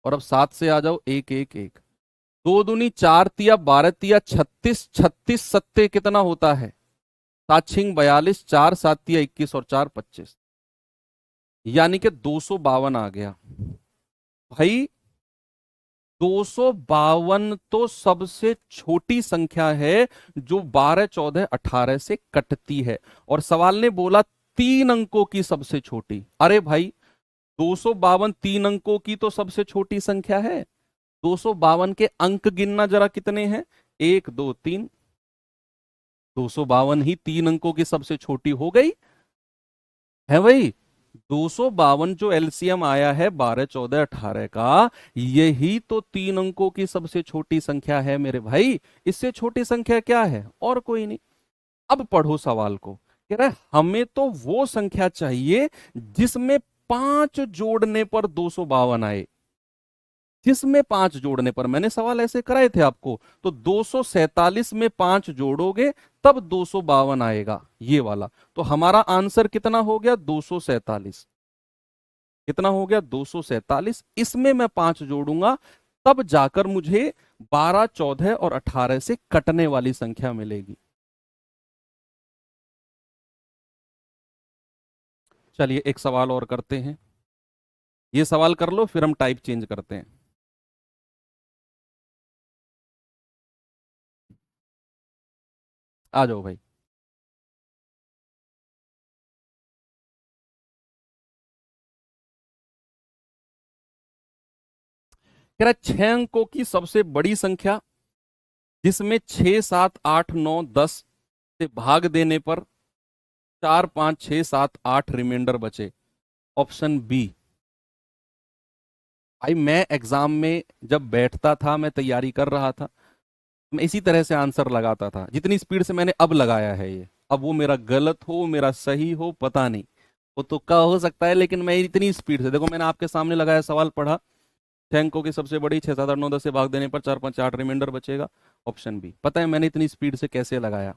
और अब 7 से आ जाओ 1 1 1। 2 दूनी 4 तिया 12 तिया 36, 36 सत्ते कितना होता है, 7 छिंग 42, 4 7 तिया 21 और 4 25, यानी कि 252 आ गया। भाई 252 तो सबसे छोटी संख्या है जो 12 14 18 से कटती है। और सवाल ने बोला 3 अंकों की सबसे छोटी। अरे भाई 252 3 अंकों की तो सबसे छोटी संख्या है। 252 के अंक गिनना जरा कितने हैं, 1 2 3। 252 ही 3 अंकों की सबसे छोटी हो गई है भाई। 252 जो एलसीएम आया है 12 14 18 का, यही तो 3 अंकों की सबसे छोटी संख्या है मेरे भाई। इससे छोटी संख्या क्या है, और कोई नहीं। अब पढ़ो सवाल को, कह रहा है हमें तो वो संख्या चाहिए जिसमें 5 जोड़ने पर 252 आए। जिसमें 5 जोड़ने पर, मैंने सवाल ऐसे कराए थे आपको, तो 247 में 5 जोड़ोगे तब 252 आएगा, ये वाला। तो हमारा आंसर कितना हो गया, 247। कितना हो गया, 247। इसमें मैं 5 जोड़ूंगा तब जाकर मुझे 12 14 और 18 से कटने वाली संख्या मिलेगी। चलिए एक सवाल और करते हैं, ये सवाल कर लो फिर हम टाइप चेंज करते हैं। आ जाओ भाई। कह रहा है 6 अंकों की सबसे बड़ी संख्या जिसमें 6 7 8 9 10 से भाग देने पर 4 5 6 7 8 रिमाइंडर बचे। Option B. भाई मैं एग्जाम में जब बैठता था, मैं तैयारी कर रहा था, मैं इसी तरह से आंसर लगाता था जितनी स्पीड से मैंने अब लगाया है ये। अब वो मेरा गलत हो मेरा सही हो पता नहीं, वो तुक्का हो सकता है, लेकिन मैं इतनी स्पीड से देखो, मैंने आपके सामने लगाया, सवाल पढ़ा, 6 अंकों की सबसे बड़ी 6 7 8 9 10 से भाग देने पर 4 5 8 रिमाइंडर बचेगा। Option B. पता है मैंने इतनी स्पीड से कैसे लगाया?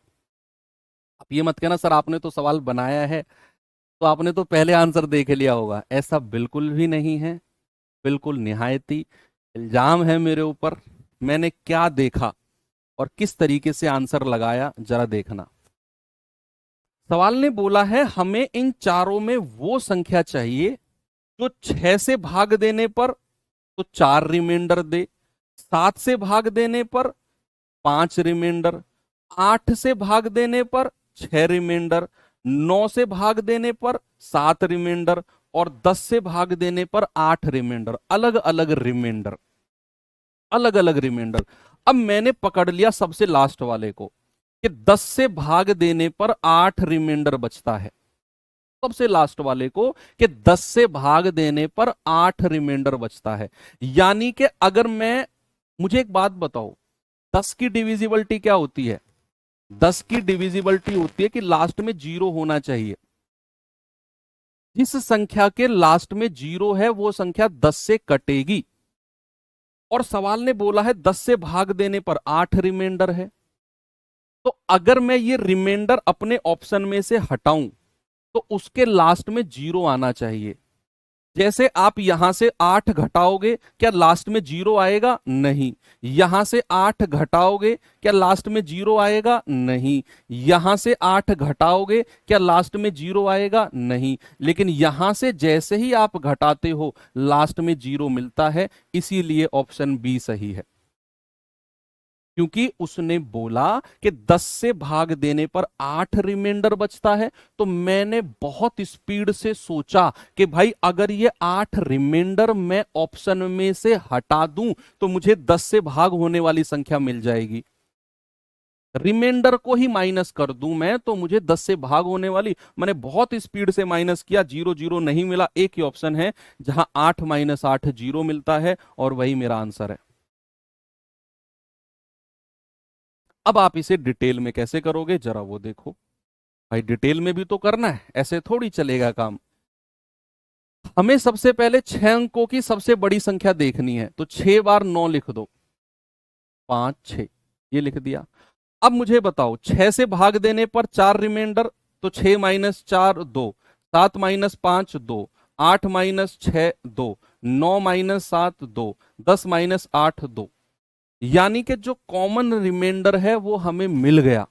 आप ये मत कहना सर आपने तो सवाल बनाया है तो आपने तो पहले आंसर देख लिया होगा, ऐसा बिल्कुल भी नहीं है। बिल्कुल निहायती इल्जाम है मेरे ऊपर। मैंने क्या देखा और किस तरीके से आंसर लगाया जरा देखना। सवाल ने बोला है हमें इन चारों में वो संख्या चाहिए जो 6 से भाग देने पर तो 4 रिमाइंडर दे, 7 से भाग देने पर 5 रिमाइंडर, 8 से भाग देने पर 6 रिमाइंडर, 9 से भाग देने पर 7 रिमाइंडर और 10 से भाग देने पर 8 रिमाइंडर। अलग अलग रिमाइंडर, अलग अलग रिमाइंडर। अब मैंने पकड़ लिया सबसे लास्ट वाले को कि 10 से भाग देने पर 8 रिमाइंडर बचता है। सबसे लास्ट वाले को कि 10 से भाग देने पर 8 रिमाइंडर बचता है। यानी कि अगर मैं, मुझे एक बात बताओ, 10 की डिविजिबिलिटी क्या होती है? 10 की डिविजिबिलिटी होती है कि लास्ट में जीरो होना चाहिए। जिस संख्या के लास्ट में जीरो है वो संख्या 10 से कटेगी। और सवाल ने बोला है 10 से भाग देने पर 8 रिमाइंडर है, तो अगर मैं ये रिमाइंडर अपने ऑप्शन में से हटाऊं तो उसके लास्ट में जीरो आना चाहिए। जैसे आप यहां से 8 घटाओगे क्या लास्ट में जीरो आएगा? नहीं। यहां से 8 घटाओगे क्या लास्ट में जीरो आएगा? नहीं। यहां से 8 घटाओगे क्या लास्ट में जीरो आएगा? नहीं। लेकिन यहां से जैसे ही आप घटाते हो लास्ट में जीरो मिलता है, इसीलिए ऑप्शन बी सही है। क्योंकि उसने बोला कि 10 से भाग देने पर 8 रिमाइंडर बचता है, तो मैंने बहुत स्पीड से सोचा कि भाई अगर ये 8 रिमाइंडर मैं ऑप्शन में से हटा दूं तो मुझे 10 से भाग होने वाली संख्या मिल जाएगी। रिमाइंडर को ही माइनस कर दूं मैं तो मुझे 10 से भाग होने वाली, मैंने बहुत स्पीड से माइनस किया, जीरो जीरो नहीं मिला। एक ही ऑप्शन है जहां 8 - 8 जीरो मिलता है और वही मेरा आंसर है। अब आप इसे डिटेल में कैसे करोगे जरा वो देखो। भाई डिटेल में भी तो करना है, ऐसे थोड़ी चलेगा काम। हमें सबसे पहले 6 अंकों की सबसे बड़ी संख्या देखनी है, तो 6 बार 9 लिख दो, 5 6, ये लिख दिया। अब मुझे बताओ 6 से भाग देने पर 4 रिमाइंडर, तो 6 - 4 2, 7 - 5 2, 8 - 6 2, 9 - 7 2, 10 - 8 2। यानी कि जो कॉमन रिमाइंडर है वो हमें मिल गया।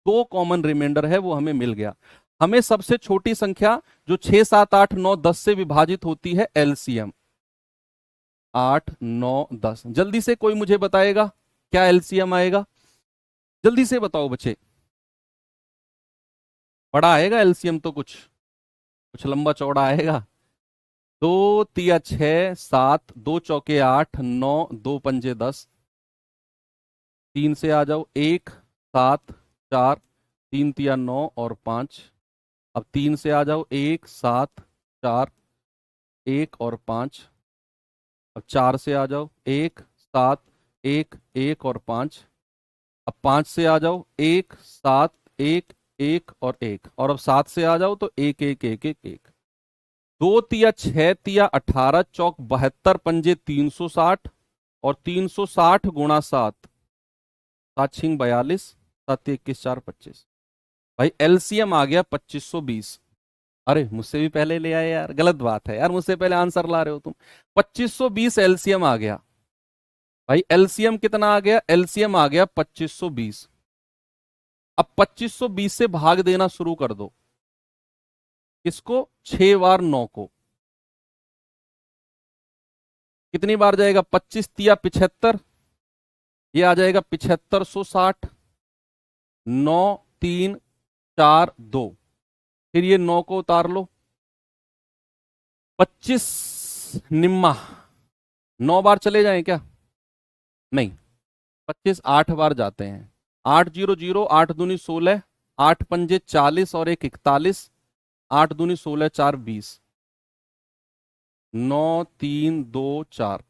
दो कॉमन रिमाइंडर है वो हमें मिल गया। हमें सबसे छोटी संख्या जो 6 7 8 9 10 से विभाजित होती है, एलसीएम 8 9 10। जल्दी से कोई मुझे बताएगा क्या एलसीएम आएगा? जल्दी से बताओ बच्चे। बड़ा आएगा एलसीएम तो कुछ कुछ लंबा चौड़ा आएगा। 2 × 6 = 7, 2 × 4 = 8, 9, 2 × 5 = 10। 3 से आ जाओ, 1 7 4, 3 × 3 = 9 और 5। अब 3 से आ जाओ, 1 7 4, 1 और 5। अब 4 से आ जाओ, 1 7 1, 1 और 5। अब 5 से आ जाओ, 1 7 1, 1 और 1। और अब 7 से आ जाओ तो 1 1 1 1 1। 2 × 6 = 18, चौक 72, पंजे 360 और 360 × 7, 7 × 42, 7 × 21 = 4 25। भाई एलसीएम आ गया 2520। अरे मुझसे भी पहले ले आए यार, गलत बात है यार, मुझसे पहले आंसर ला रहे हो तुम। 2520 एलसीएम आ गया। भाई एलसीएम कितना आ गया? एलसीएम आ गया 2520। अब 2520 से भाग देना शुरू कर दो। इसको 6 बार 9 को कितनी बार जाएगा? 25 तिया 75, ये आ जाएगा 7560। 9 3 4 2, फिर ये 9 को उतार लो। 25 निम्मा 9 बार चले जाएं क्या? नहीं, 25 8 बार जाते हैं। 8 0 0, 8 दूनी 16, 8 पंजे 40 और 1 41, 8 दूनी 16 4 20, 9 3 2 4।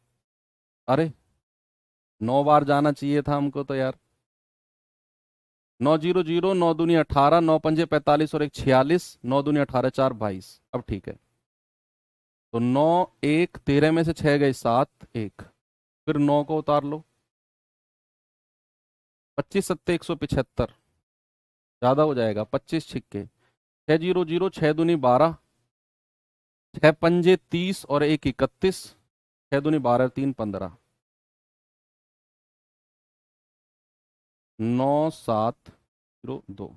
अरे 9 बार जाना चाहिए था हमको तो यार। 9 0 0, 9 दूनी 18, 9 पंजे 45 और 1 46, 9 दूनी 18 4 22। अब ठीक है, तो 9 1 13 में से 6 गए 7 1, फिर 9 को उतार लो। 25 सत्ते 175, ज्यादा हो जाएगा। 25 छिक्के 6 0 0, 6 दूनी 12, 6 पंजे 30 और 1 31, 6 दूनी 12 3 15, 9 7 0 2।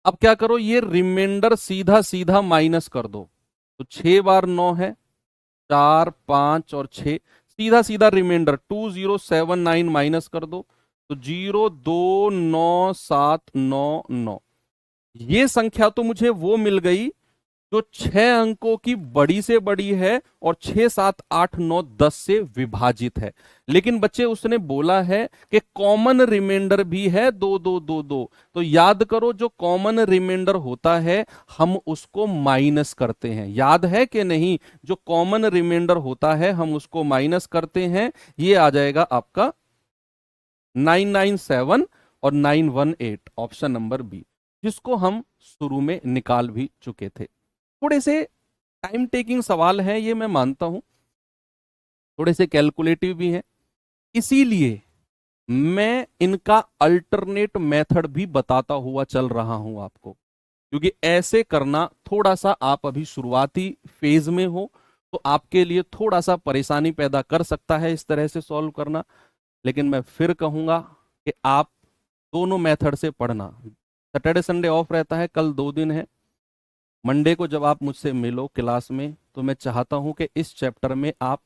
अब क्या करो, ये रिमाइंडर सीधा सीधा माइनस कर दो। तो 6 बार 9 है, 4 5 और 6, सीधा सीधा रिमाइंडर 2079 माइनस कर दो। तो 0 2 9 7 9 9। ये संख्या तो मुझे वो मिल गई जो 6 अंकों की बड़ी से बड़ी है और 6 7 8 9 10 से विभाजित है। लेकिन बच्चे उसने बोला है कि कॉमन रिमाइंडर भी है 2 2 2 2। तो याद करो, जो कॉमन रिमाइंडर होता है हम उसको माइनस करते हैं। याद है कि नहीं? जो कॉमन रिमाइंडर होता है हम उसको माइनस करते हैं। ये आ जाएगा आपका 997 और 918, ऑप्शन नंबर बी, जिसको हम शुरू में निकाल भी चुके थे। थोड़े से टाइम टेकिंग सवाल हैं ये, मैं मानता हूं, थोड़े से कैलकुलेटिव भी हैं, इसीलिए मैं इनका अल्टरनेट मेथड भी बताता हुआ चल रहा हूं आपको, क्योंकि ऐसे करना थोड़ा सा, आप अभी शुरुआती फेज में हो तो आपके लिए थोड़ा सा परेशानी पैदा कर सकता है इस तरह से सॉल्व करना। लेकिन मैं फिर कहूंगा कि आप दोनों मेथड से पढ़ना। सैटरडे संडे ऑफ रहता है, कल 2 दिन है। मंडे को जब आप मुझसे मिलो क्लास में तो मैं चाहता हूं कि इस चैप्टर में आप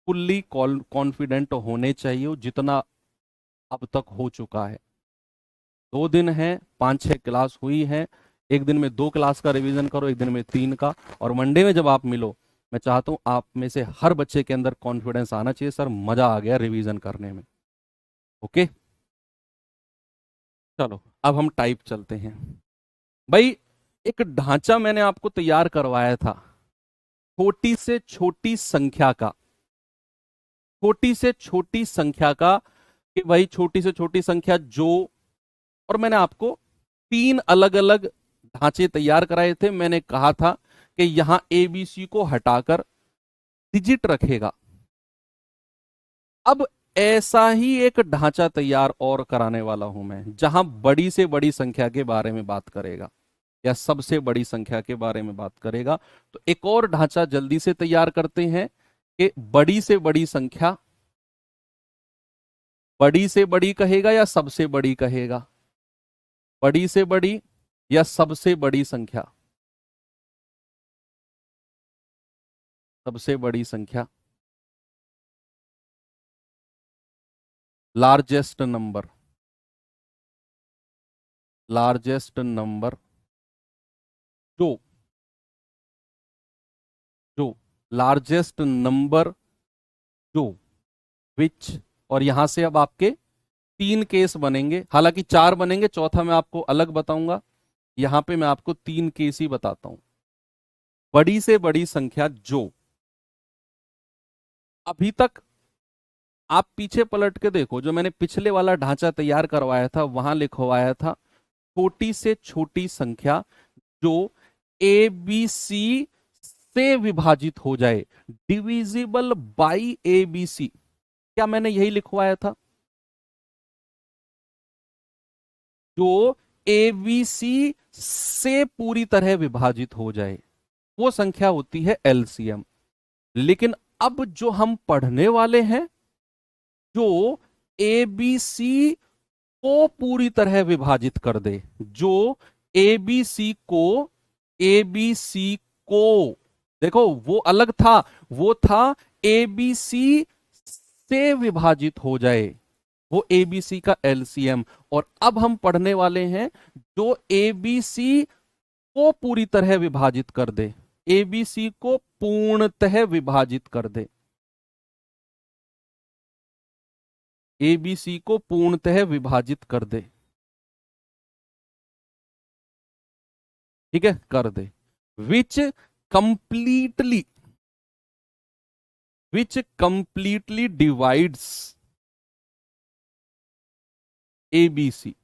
फुल्ली कॉन्फिडेंट होने चाहिए, जितना अब तक हो चुका है। 2 दिन है, 5-6 क्लास हुई है। एक दिन में 2 क्लास का रिवीजन करो, एक दिन में 3 का। और मंडे में जब आप मिलो, मैं चाहता हूं आप में से हर बच्चे के अंदर कॉन्फिडेंस आना चाहिए, सर मजा आ गया रिवीजन करने में। ओके, चलो अब हम टाइप चलते हैं। भाई, एक ढांचा मैंने आपको तैयार करवाया था छोटी से छोटी संख्या का, छोटी से छोटी संख्या का, कि भाई छोटी से छोटी संख्या जो, और मैंने आपको 3 अलग अलग ढांचे तैयार कराए थे। मैंने कहा था कि यहां एबीसी को हटाकर डिजिट रखेगा। अब ऐसा ही एक ढांचा तैयार और कराने वाला हूं मैं, जहां बड़ी से बड़ी संख्या के बारे में बात करेगा या सबसे बड़ी संख्या के बारे में बात करेगा। तो एक और ढांचा जल्दी से तैयार करते हैं कि बड़ी से बड़ी संख्या, बड़ी से बड़ी कहेगा या सबसे बड़ी कहेगा? बड़ी से बड़ी या सबसे बड़ी संख्या? सबसे बड़ी संख्या, लार्जेस्ट नंबर, लार्जेस्ट नंबर जो, जो लार्जेस्ट नंबर जो, विच। और यहां से अब आपके 3 केस बनेंगे, हालांकि 4 बनेंगे, चौथा मैं आपको अलग बताऊंगा। यहां पे मैं आपको 3 केस ही बताता हूं। बड़ी से बड़ी संख्या जो, अभी तक आप पीछे पलट के देखो, जो मैंने पिछले वाला ढांचा तैयार करवाया था वहां लिखवाया था छोटी से छोटी संख्या जो ए बी सी से विभाजित हो जाए, divisible by A B C. क्या मैंने यही लिखवाया था? जो ए बी सी से पूरी तरह विभाजित हो जाए वो संख्या होती है एलसीएम। लेकिन अब जो हम पढ़ने वाले हैं, जो ए बी सी को पूरी तरह विभाजित कर दे, जो ए बी सी को ए बी सी को, देखो वो अलग था, वो था ए बी सी से विभाजित हो जाए, वो ए बी सी का एलसीएम। और अब हम पढ़ने वाले हैं जो ए बी सी को पूरी तरह विभाजित कर दे, ए बी सी को पूर्णतः विभाजित कर दे, ए बी सी को पूर्णतः विभाजित कर दे, ठीक है, कर दे। Which completely, which completely divides A B C,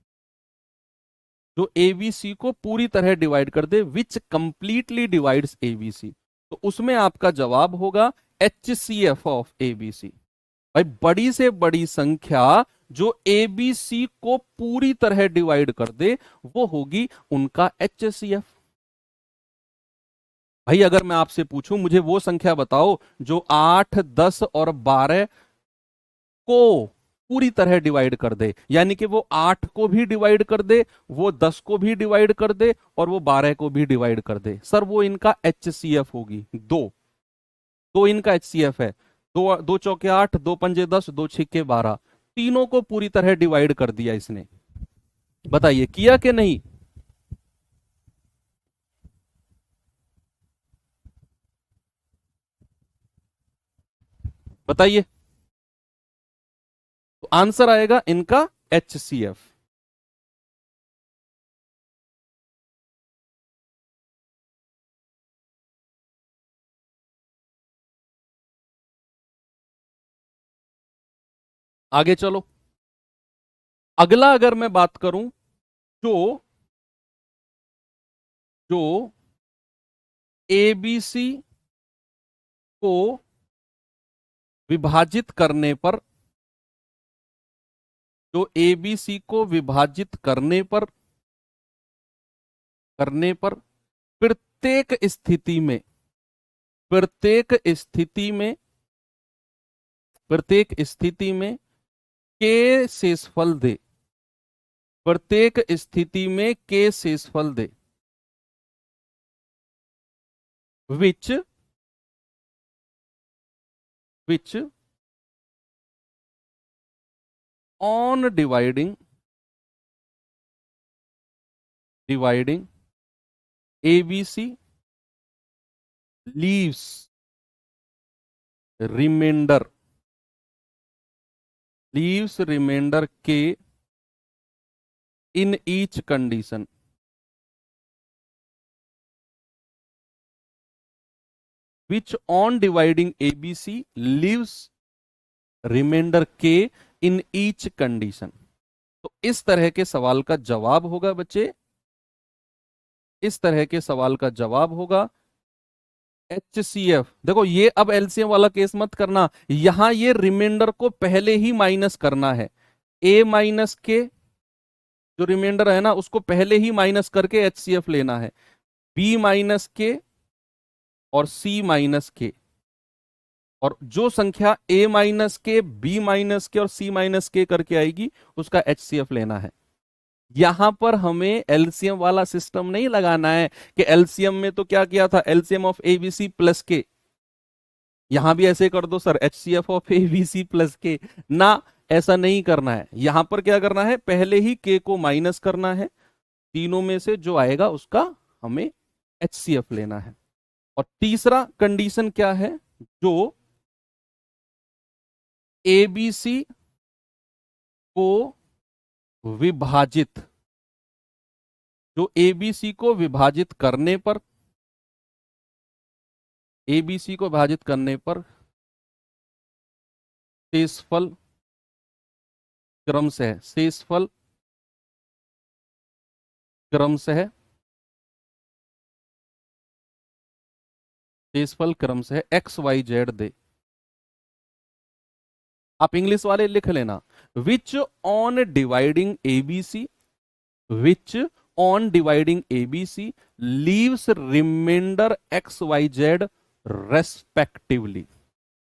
जो ए बी सी को पूरी तरह डिवाइड कर दे, which completely divides A B C, तो उसमें आपका जवाब होगा H C F of A B C. भाई बड़ी से बड़ी संख्या जो ए बी सी को पूरी तरह डिवाइड कर दे वो होगी उनका एच सी एफ। भाई अगर मैं आपसे पूछूं मुझे वो संख्या बताओ जो 8, 10 और 12 को पूरी तरह डिवाइड कर दे, यानी कि वो 8 को भी डिवाइड कर दे, वो 10 को भी डिवाइड कर दे और वो 12 को भी डिवाइड कर दे, सर वो इनका एच सी एफ होगी। दो, दो इनका एच सी एफ है। दो, दो चौके 8, दो पंजे 10, दो छिक्के 12, तीनों को पूरी तरह डिवाइड कर दिया इसने। बताइए किया कि नहीं? बताइए, तो आंसर आएगा इनका एच सी एफ। आगे चलो, अगला अगर मैं बात करूं, जो जो ए बी सी को विभाजित करने पर, जो ए बी सी को विभाजित करने पर प्रत्येक स्थिति में, प्रत्येक स्थिति में, प्रत्येक स्थिति में के शेषफल दे, प्रत्येक स्थिति में के शेषफल दे, which which on dividing A B C leaves remainder K in each condition, which on dividing A B C leaves remainder K in each condition. तो इस तरह के सवाल का जवाब होगा बच्चे, इस तरह के सवाल का जवाब होगा एच सी एफ। देखो ये अब एलसीएम वाला केस मत करना, यहां ये रिमाइंडर को पहले ही माइनस करना है, ए माइनस के जो रिमाइंडर है ना उसको पहले ही माइनस करके एच सी एफ लेना है, बी माइनस के और सी माइनस के, और जो संख्या ए माइनस के, बी माइनस के और सी माइनस के करके आएगी उसका एच सी एफ लेना है। यहां पर हमें एलसीएम वाला सिस्टम नहीं लगाना है कि एलसीएम में तो क्या किया था, LCM of A B C plus K, यहां भी ऐसे कर दो sir H C F of A B C plus K, ना ऐसा नहीं करना है। यहां पर क्या करना है, पहले ही के को माइनस करना है, तीनों में से जो आएगा उसका हमें एच सी एफ लेना है। और तीसरा कंडीशन क्या है, जो ए बी सी को विभाजित, जो ए बी सी को विभाजित करने पर, ए बी सी को विभाजित करने पर शेषफल क्रमशः, शेषफल क्रमशः, शेषफल क्रमशः एक्स वाई जेड दे। आप इंग्लिश वाले लिख लेना, which on dividing A B C, which on dividing A B C leaves remainder X Y Z respectively.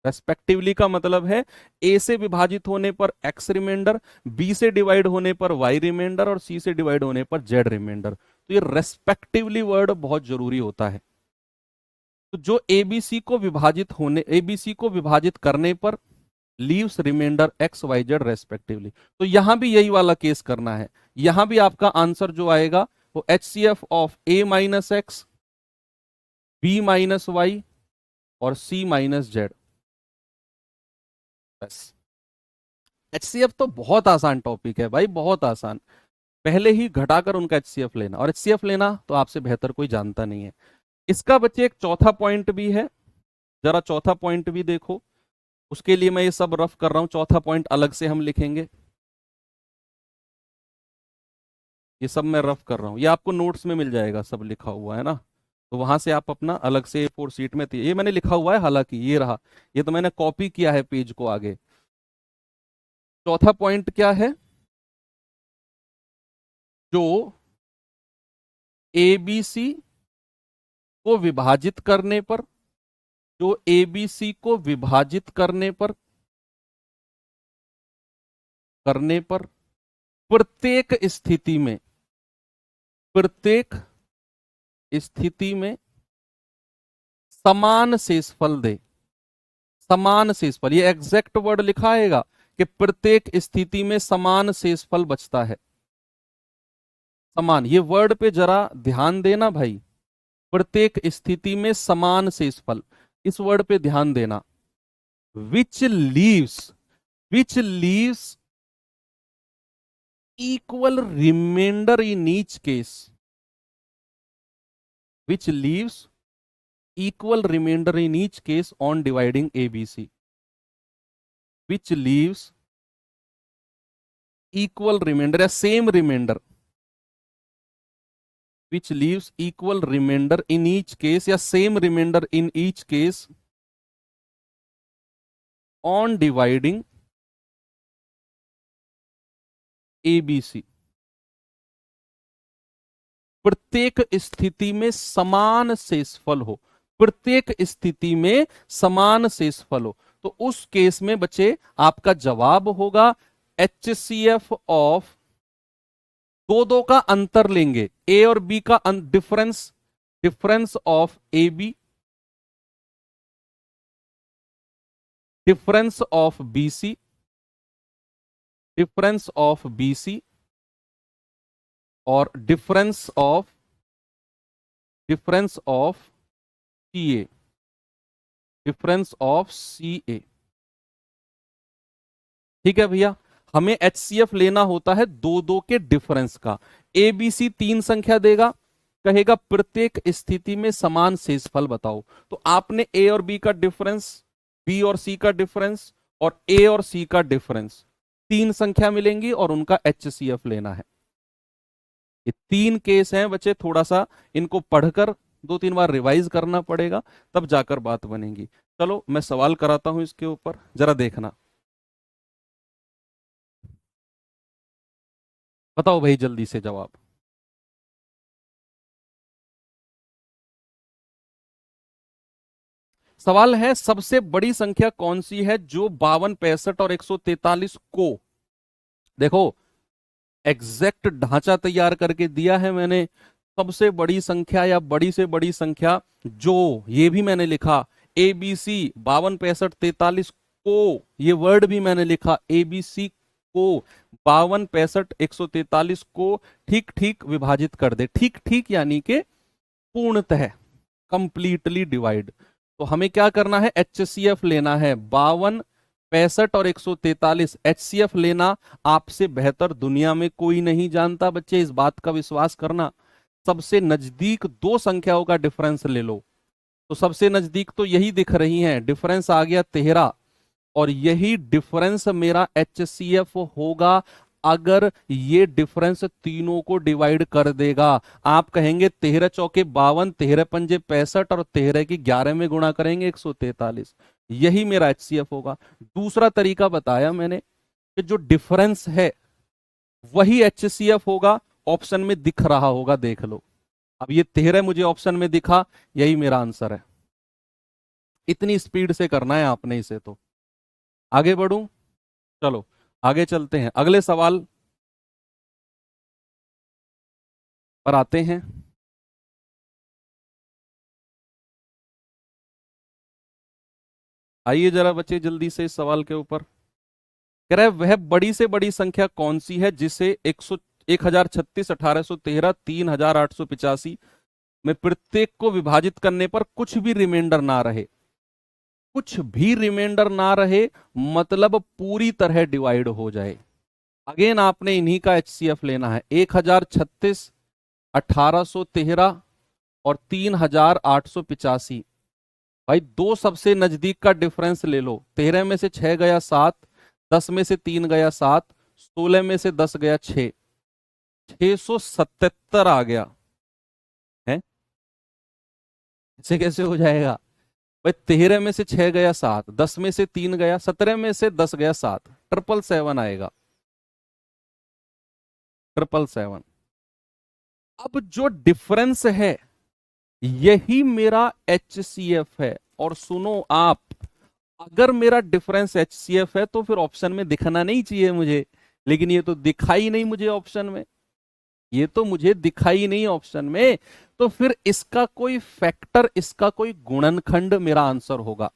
Respectively का मतलब है ए से विभाजित होने पर एक्स रिमाइंडर, बी से डिवाइड होने पर वाई रिमाइंडर और सी से डिवाइड होने पर जेड रिमाइंडर। तो ये रेस्पेक्टिवली वर्ड बहुत जरूरी होता है। तो जो एबीसी को विभाजित होने, एबीसी को विभाजित करने पर leaves remainder X Y Z respectively, तो यहां भी यही वाला केस करना है। यहां भी आपका आंसर जो आएगा वो H C F of A minus X, B minus Y और सी माइनस जेड। बस एचसीएफ तो बहुत आसान टॉपिक है भाई, बहुत आसान। पहले ही घटाकर उनका एचसीएफ लेना, और एचसीएफ लेना तो आपसे बेहतर कोई जानता नहीं है। इसका बच्चे एक चौथा पॉइंट भी है, जरा चौथा पॉइंट भी देखो। उसके लिए मैं ये सब रफ कर रहा हूं, चौथा पॉइंट अलग से हम लिखेंगे। ये सब मैं रफ कर रहा हूं, ये आपको नोट्स में मिल जाएगा, सब लिखा हुआ है ना, तो वहां से आप अपना अलग से फोर सीट में ये मैंने लिखा हुआ है, हालांकि ये रहा, ये तो मैंने कॉपी किया है पेज को आगे। चौथा पॉइंट क्या है? जो एबीसी को विभाजित करने पर, जो एबीसी को विभाजित करने पर प्रत्येक स्थिति में, प्रत्येक स्थिति में समान शेषफल दे। समान शेषफल, ये एग्जैक्ट वर्ड लिखा आएगा कि प्रत्येक स्थिति में समान शेषफल बचता है। समान, ये वर्ड पे जरा ध्यान देना भाई। प्रत्येक स्थिति में समान शेषफल, इस वर्ड पे ध्यान देना। विच leaves, which leaves equal remainder in each case, which leaves equal remainder in each case on dividing ABC, which leaves equal remainder या same remainder, which leaves equal remainder in each case या same remainder in each case on dividing ABC। प्रत्येक स्थिति में समान शेषफल हो, प्रत्येक स्थिति में समान शेषफल हो, तो उस केस में बच्चे आपका जवाब होगा HCF ऑफ, दो दो का अंतर लेंगे, ए और बी का difference, difference of A B, difference of B C, difference of B C और difference of C A, difference of C A. ठीक है भैया, हमें एचसीएफ लेना होता है दो दो के डिफरेंस का। ए बी सी तीन संख्या देगा, कहेगा प्रत्येक स्थिति में समान शेषफल बताओ, तो आपने ए और बी का डिफरेंस, बी और सी का डिफरेंस और ए और सी का डिफरेंस, तीन संख्या मिलेंगी और उनका एचसीएफ लेना है। ये तीन केस हैं बच्चे, थोड़ा सा इनको पढ़कर दो तीन बार रिवाइज करना पड़ेगा, तब जाकर बात बनेगी। चलो मैं सवाल कराता हूं इसके ऊपर, जरा देखना। बताओ भाई जल्दी से जवाब। सवाल है सबसे बड़ी संख्या कौन सी है जो 52, 65 और 143 को, देखो एग्जैक्ट ढांचा तैयार करके दिया है मैंने। सबसे बड़ी संख्या या बड़ी से बड़ी संख्या जो, ये भी मैंने लिखा ए बी सी 52, 65, 43 को, ये वर्ड भी मैंने लिखा ए बी सी को 52, 65, 143 को ठीक ठीक विभाजित कर दे। ठीक ठीक यानी कि पूर्णतः, कंप्लीटली डिवाइड। तो हमें क्या करना है, एचसीएफ लेना है। 52, 65 और 143 एचसीएफ लेना आपसे बेहतर दुनिया में कोई नहीं जानता बच्चे, इस बात का विश्वास करना। सबसे नजदीक दो संख्याओं का डिफरेंस ले लो, तो सबसे नजदीक तो यही दिख रही है, डिफरेंस आ गया 13, और यही डिफरेंस मेरा एचसीएफ होगा अगर ये डिफरेंस तीनों को डिवाइड कर देगा। आप कहेंगे 13 चौके 52, 13 पंजे 65 और 13 की 11 में गुणा करेंगे 143, यही मेरा एचसीएफ होगा। दूसरा तरीका बताया मैंने कि जो डिफरेंस है वही एचसीएफ होगा, ऑप्शन में दिख रहा होगा, देख लो। अब ये 13 मुझे ऑप्शन में दिखा, यही मेरा आंसर है। इतनी स्पीड से करना है आपने इसे। तो आगे बढ़ूं, चलो आगे चलते हैं, अगले सवाल। पर आते हैं। आइए जरा बच्चे जल्दी से इस सवाल के ऊपर। कह रहा है वह बड़ी से बड़ी संख्या कौन सी है जिसे 1036, 1813, 3885 में प्रत्येक को विभाजित करने पर कुछ भी रिमाइंडर ना रहे। कुछ भी रिमाइंडर ना रहे मतलब पूरी तरह डिवाइड हो जाए। अगेन आपने इन्हीं का एचसीएफ लेना है। 1036, 1813 और 3885। भाई दो सबसे नजदीक का डिफरेंस ले लो। 13 में से 6 गया 7, 10 में से 3 गया 7, 16 में से 10 गया 6, 677 आ गया है। इसे कैसे हो जाएगा भाई? 13 में से 6 गया 7, 10 में से 3 गया, 17 में से 10 गया 7, 777 आएगा। 777। अब जो डिफरेंस है यही मेरा एचसीएफ है। और सुनो आप, अगर मेरा डिफरेंस एचसीएफ है तो फिर ऑप्शन में दिखना नहीं चाहिए मुझे, लेकिन ये तो दिखाई नहीं मुझे ऑप्शन में। ये तो मुझे दिखाई नहीं ऑप्शन में, तो फिर इसका कोई फैक्टर, इसका कोई गुणनखंड मेरा आंसर होगा।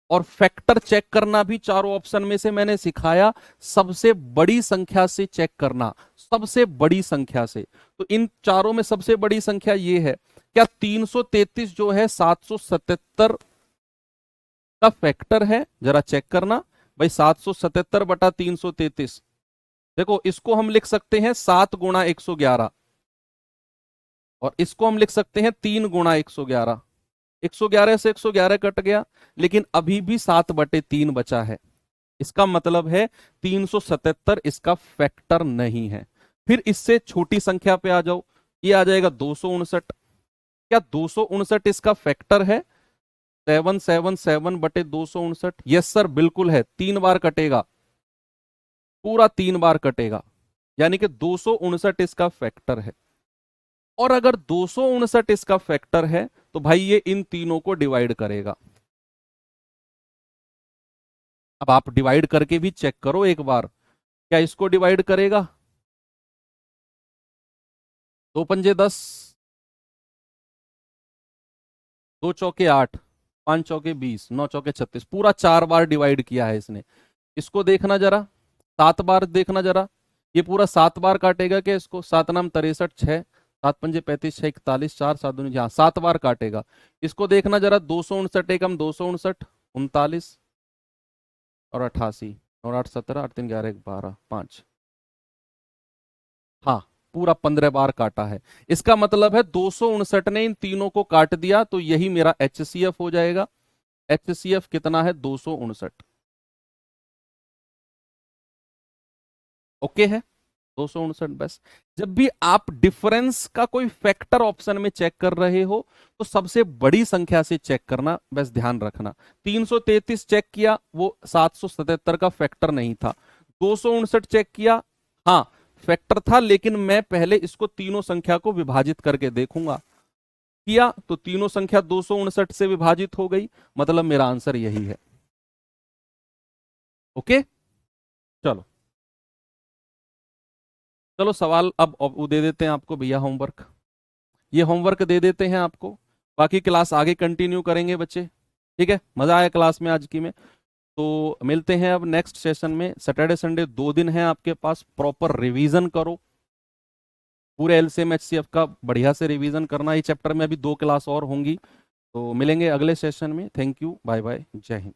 और फैक्टर चेक करना भी चारों ऑप्शन में से मैंने सिखाया, सबसे बड़ी संख्या से चेक करना, सबसे बड़ी संख्या से। तो इन चारों में सबसे बड़ी संख्या ये है। क्या 333 जो है 777 का फैक्टर है? जरा चेक करना भाई। 777 बटा 333, देखो इसको हम लिख सकते हैं 7 गुणा 111, और इसको हम लिख सकते हैं 3 गुणा 111। 111 से 111 कट गया, लेकिन अभी भी 7/3 बचा है। इसका मतलब है 377 इसका फैक्टर नहीं है। फिर इससे छोटी संख्या पे आ जाओ, ये आ जाएगा 259। क्या 259 इसका फैक्टर है? 777/259। यस सर बिल्कुल है। 3 बार कटेगा, पूरा 3 बार कटेगा, यानी कि 259 इसका फैक्टर है। और अगर 259 इसका फैक्टर है तो भाई ये इन तीनों को डिवाइड करेगा। अब आप डिवाइड करके भी चेक करो एक बार, क्या इसको डिवाइड करेगा? 2 पंजे 10, 2 चौके 8, 5 चौके 20, 9 चौके 36, पूरा 4 बार डिवाइड किया है इसने। इसको देखना जरा, 7 बार देखना जरा, ये पूरा 7 बार काटेगा क्या इसको? 7 नाम 63, 6, 7 पंजे 35, 6 41, 4 7 दूनी, हाँ 7 बार काटेगा। इसको देखना जरा, 259 एकम 259, 39 और 88, और 8 17, 8 3 11, 12, 5, हाँ पूरा 15 बार काटा है। इसका मतलब है 259 ने इन तीनों को काट दिया, तो यही मेरा एचसीएफ हो जाएगा। एचसीएफ कितना है? 259। ओके है, 259 बस। जब भी आप डिफरेंस का कोई फैक्टर ऑप्शन में चेक कर रहे हो तो सबसे बड़ी संख्या से चेक करना, बस ध्यान रखना। 333 चेक किया, वो 777 का फैक्टर नहीं था। 259 चेक किया, हाँ फैक्टर था, लेकिन मैं पहले इसको तीनों संख्या को विभाजित करके देखूंगा। किया तो तीनों संख्या 259 से विभाजित हो गई, मतलब मेरा आंसर यही है। ओके चलो, चलो सवाल अब वो दे देते हैं आपको भैया, होमवर्क। ये होमवर्क दे देते हैं आपको, बाकी क्लास आगे कंटिन्यू करेंगे बच्चे। ठीक है, मजा आया क्लास में आज की में। तो मिलते हैं अब नेक्स्ट सेशन में। सैटरडे संडे 2 दिन है आपके पास, प्रॉपर रिवीजन करो। पूरे एलसीएम एचसीएफ का बढ़िया से रिवीजन करना। ये चैप्टर में अभी 2 क्लास और होंगी। तो मिलेंगे अगले सेशन में। थैंक यू, बाय बाय, जय हिंद।